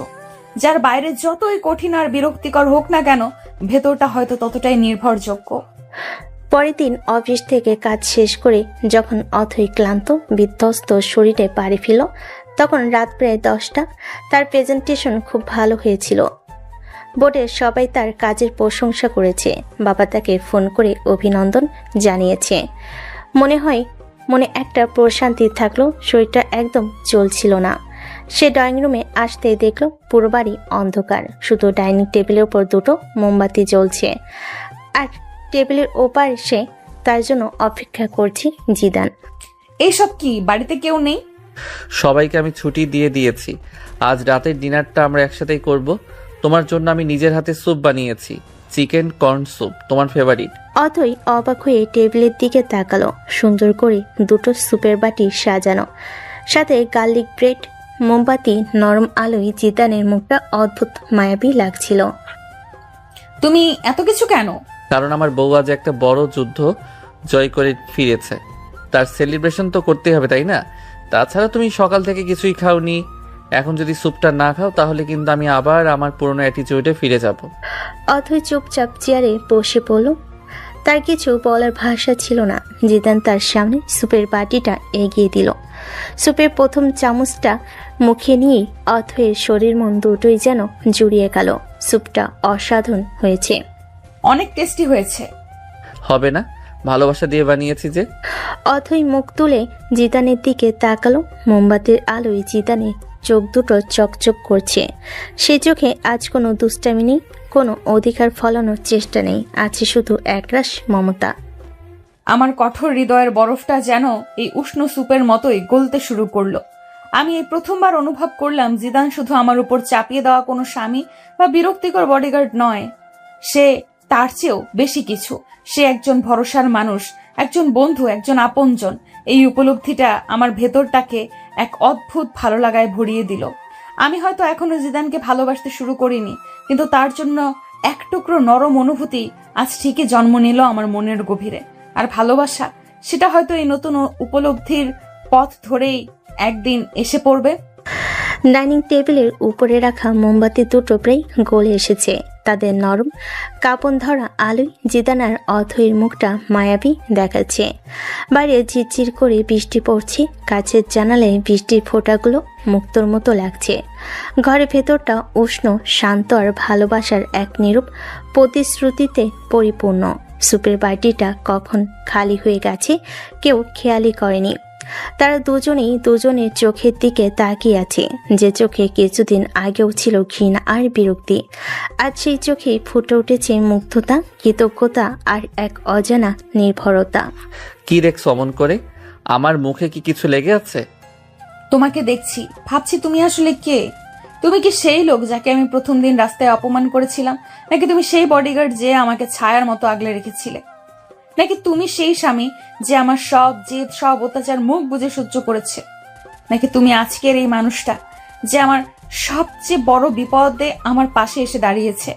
যার বাইরে যতই কঠিন আর বিরক্তিকর হোক না কেন, ভেতরটা হয়তো ততটাই নির্ভরযোগ্য। পরের দিন অফিস থেকে কাজ শেষ করে যখন অথই ক্লান্ত বিধ্বস্ত শরীরে বাড়ি ফিরল, তখন রাত প্রায় 10টা। তার প্রেজেন্টেশন খুব ভালো হয়েছিল। বোর্ডের সবাই তার কাজের প্রশংসা করেছে। বাবা তাকে ফোন করে অভিনন্দন জানিয়েছে। মনে একটা প্রশান্তি থাকলো। শরীরটা একদম চলছিল না। সে ড্রয়িং রুমে আসতে দেখলো পুরো বাড়ি অন্ধকার, শুধু ডাইনিং টেবিলের উপর 2টো মোমবাতি জ্বলছে। আর টেবিলের ওপার সে তার জন্য অপেক্ষা করছি জিদান। এইসব কি, বাড়িতে কেউ নেই? সবাইকে আমি ছুটি দিয়ে দিয়েছি। আজ রাতের ডিনারটা আমরা একসাথেই করব। তোমার জন্য আমি নিজের হাতে স্যুপ বানিয়েছি, চিকেন কর্ন স্যুপ, তোমার ফেভারিট। অথই অবাক হয়ে টেবিলের দিকে তাকালো। সুন্দর করে 2টো স্যুপের বাটি সাজানো, সাথে গার্লিক ব্রেড, মোমবাতি, নরম আলোয় জিদানের মুখটা অদ্ভুত মায়াবী লাগছিল। তুমি এত কিছু কেন? কারণ আমার বউ আজ একটা বড় যুদ্ধ জয় করে ফিরেছে, তার সেলিব্রেশন তো করতেই হবে, তাই না? তাছাড়া তুমি সকাল থেকে কিছুই খাওনি, এখন যদি স্যুপটা না খাও তাহলে কিন্তু আমি আবার আমার পুরনো অ্যাটিটিউডে ফিরে যাব। অথই চুপচাপ চেয়ারে বসে পড়ল। তার কিছু বলার ভাষা ছিল না। জিদান তার সামনে স্যুপের বাটিটা এগিয়ে দিল। স্যুপের প্রথম চামচটা মুখে নিয়েই অথয়ের শরীর মন দুটোই যেন জুড়িয়ে গেল। স্যুপটা অসাধারণ হয়েছে। অনেক টেস্টি হয়েছে। হবে না, ভালোবাসা দিয়ে বানিয়েছি যে। অথই মুখ তুলে জিদানের দিকে তাকালো। মোমবাতির আলোয় জিদানের চোখ দুটো চকচক করছে। সে চোখে আজ কোনো দুষ্টামি নেই, কোনো অধিকার ফলানোর চেষ্টা নেই, আছে শুধু একরাশ মমতা। আমার কঠোর হৃদয়ের বরফটা যেন এই উষ্ণ স্যুপের মতোই গলতে শুরু করলো। আমি এই প্রথমবার অনুভব করলাম জিদান শুধু আমার উপর চাপিয়ে দেওয়া কোনো স্বামী বা বিরক্তিকর বডিগার্ড নয়, সে তার চেয়েও বেশি কিছু। সে একজন ভরসার মানুষ, একজন বন্ধু, একজন আপনজন। এই উপলব্ধিটা আমার ভেতরটাকে এক অদ্ভুত ভালো লাগায় ভরিয়ে দিল। আমি হয়তো এখনো জিদানকে ভালোবাসতে শুরু করিনি, কিন্তু তার জন্য এক টুকরো নরম অনুভূতি আজ ঠিকই জন্ম নিল আমার মনের গভীরে। আর ভালোবাসা, সেটা হয়তো এই নতুন উপলব্ধির পথ ধরেই একদিন এসে পড়বে। ডাইনিং টেবিলের উপরে রাখা মোমবাতি দুটো প্রায় গলে এসেছে। তাদের নরম কাঁপন ধরা আলোয় জিদান আর অথৈর মুখটা মায়াবী দেখাচ্ছে। বাইরে ঝিরঝির করে বৃষ্টি পড়ছে, কাছের জানালায় বৃষ্টির ফোঁটাগুলো মুক্তোর মতো লাগছে। ঘরের ভেতরটা উষ্ণ, শান্ত আর ভালোবাসার এক নিরূপ প্রতিশ্রুতিতে পরিপূর্ণ। সুপের বাটিটা কখন খালি হয়ে গেছে কেউ খেয়ালই করেনি। তারা দুজনেই দুজনের চোখের দিকে তাকিয়ে আছে, যে চোখে কিছুদিন আগেও ছিল ঘৃণা আর বিরক্তি। আজ সেই চোখে ফুটে উঠেছে মুগ্ধতা, কৃতজ্ঞতা আর এক অজানা নির্ভরতা। কি রেখ অমন করে? আমার মুখে কি কিছু লেগে আছে? তোমাকে দেখছি, ভাবছি তুমি আসলে কে? তুমি কি সেই লোক যাকে আমি প্রথম দিন রাস্তায় অপমান করেছিলাম, নাকি তুমি সেই বডিগার্ড যে আমাকে ছায়ার মতো আগলে রেখেছিলে, নাকি তুমি সেই স্বামী যে আমার সব জেদ সব অত্যাচার মুখ বুজে সহ্য করেছে, নাকি তুমি আজকের এই মানুষটা যে আমার সবচেয়ে বড় বিপদে আমার পাশে এসে দাঁড়িয়েছে?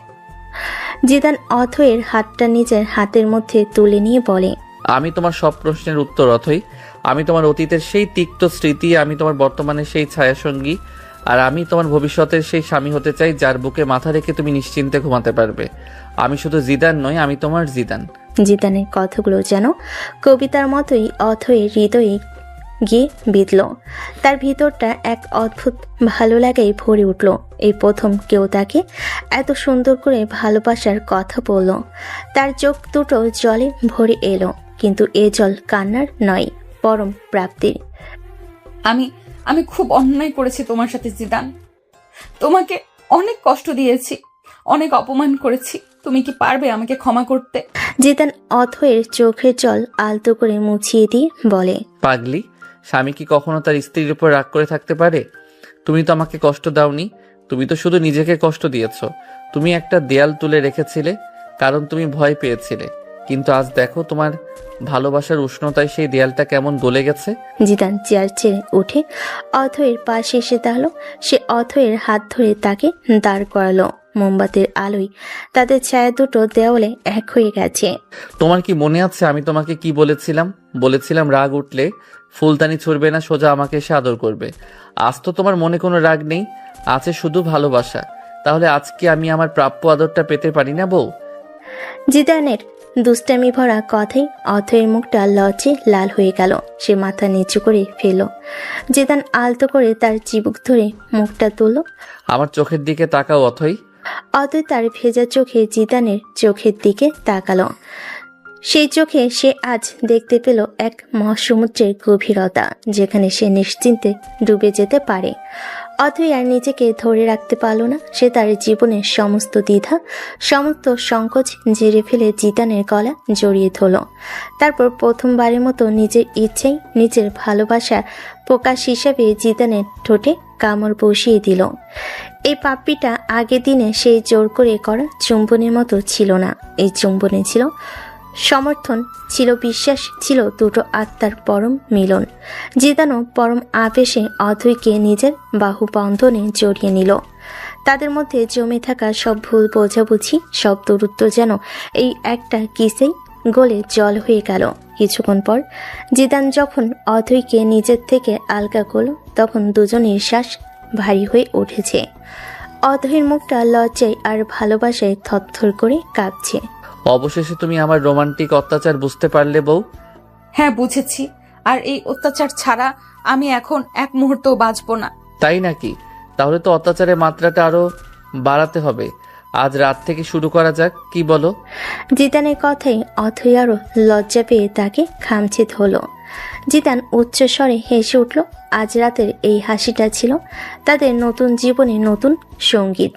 জিদান অথৈর হাতটা নিজের হাতের মধ্যে তুলে নিয়ে বলে, আমি তোমার সব প্রশ্নের উত্তর অথই। আমি তোমার অতীতের সেই তিক্ত স্মৃতি, আমি তোমার বর্তমানের সেই ছায়াসঙ্গী, আর আমি তোমার ভবিষ্যতের সেই স্বামী হতে চাই যার বুকে মাথা রেখে তুমি নিশ্চিন্তে ঘুমাতে পারবে। আমি শুধু জিদান নই, আমি তোমার জিদান। জিদানের কথাগুলো যেন কবিতার মতোই অথৈর হৃদয়ে গিয়ে বিঁধল। তার ভিতরটা এক অদ্ভুত ভালো লাগাই ভরে উঠল। এই প্রথম কেউ তাকে এত সুন্দর করে ভালোবাসার কথা বলল। তার চোখ দুটো জলে ভরে এলো, কিন্তু এ জল কান্নার নয়, পরম প্রাপ্তির। আমি খুব অন্যায় করেছি তোমার সাথে জিদান। তোমাকে অনেক কষ্ট দিয়েছি, অনেক অপমান করেছি। তুমি কি পারবে আমাকে ক্ষমা করতে? জিদান অথৈর চোখের জল আলতো করে মুছিয়ে দিয়ে বলে, পাগলি, স্বামী কি কখনো তার স্ত্রীর উপর রাগ করে থাকতে পারে? তুমি তো আমাকে কষ্ট দাওনি, তুমি তো শুধু নিজেকে কষ্ট দিয়েছ। তুমি একটা দেয়াল তুলে রেখেছিলে কারণ তুমি ভয় পেয়েছিলে, কিন্তু আজ দেখো তোমার ভালোবাসার উষ্ণতায় সেই দেয়ালটা কেমন গলে গেছে। জিদান চেয়ার ছেড়ে উঠে অথৈর পাশে এসে দাঁড়ালো। সে অথৈর হাত ধরে তাকে দাঁড় করালো। মোমবাতির আলোয় তাদের ছায়া দুটো দেওয়ালে এক হয়ে গেছে। তোমার কি মনে আছে আমি তোমাকে কি বলেছিলাম? বলেছিলাম রাগ উঠলে ফুলদানি ছুড়বে না, সোজা আমাকে এসে আদর করবে। আজ তো তোমার মনে কোনো রাগ নেই, আছে শুধু ভালোবাসা। তাহলে আজকে আমি আমার প্রাপ্য আদরটা পেতে পারি না বউ? জিদানের দুষ্টামি ভরা কথাই অথৈর মুখটা লজ্জে লাল হয়ে গেল। সে মাথা নিচু করে ফেল। জিদান আলতো করে তার চিবুক ধরে মুখটা তুলল। আমার চোখের দিকে তাকাও অথই। অথই তার ভেজা চোখে জিদানের চোখের দিকে তাকালো। সেই চোখে সে আজ দেখতে পেল এক মহাসমুদ্রের গভীরতা, যেখানে সে নিশ্চিন্তে ডুবে যেতে পারে। অথই আর নিজেকে ধরে রাখতে পারল না। সে তার জীবনের সমস্ত দ্বিধা, সমস্ত সংকোচ ঝেড়ে ফেলে জিদানের গলা জড়িয়ে ধরল। তারপর প্রথমবারের মতো নিজের ইচ্ছেই নিজের ভালোবাসার প্রকাশ হিসাবে জিদানের ঠোঁটে কামড় বসিয়ে দিল। এই পাপ্পিটা আগের দিনে সেই জোর করে করা চুম্বনের মতো ছিল না। এই চুম্বনে ছিল সমর্থন, ছিল বিশ্বাস, ছিল দুটো আত্মার পরম মিলন। জিদানও পরম আবেশে অথৈকে নিজের বাহু বন্ধনে জড়িয়ে নিল। তাদের মধ্যে জমে থাকা সব ভুল বোঝাবুঝি, সব দূরত্ব যেন এই একটা কিসেই গলে জল হয়ে গেল। কিছুক্ষণ পর জিদান যখন অথৈকে নিজের থেকে আলগা করল, তখন দুজনের শ্বাস ভারী হয়ে উঠেছে। অথৈর মুখটা লজ্জায় আর ভালোবাসায় থরথর করে কাঁপছে। অবশেষে তুমি আমার রোমান্টিক অত্যাচার বুঝতে পারলে বউ? হ্যাঁ, বুঝেছি। আর এই অত্যাচার ছাড়া আমি এখন এক মুহূর্তও বাঁচবো না। তাই নাকি? তাহলে তো অত্যাচারের মাত্রাটা আরো বাড়াতে হবে। আজ রাত থেকে শুরু করা যাক, কি বলো? জিদানের কথাই অথই আরো লজ্জা পেয়ে তাকে খামছে ধরল। জিদান উচ্চ স্বরে হেসে উঠল। আজ রাতের এই হাসিটা ছিল তাদের নতুন জীবনে নতুন সঙ্গীত।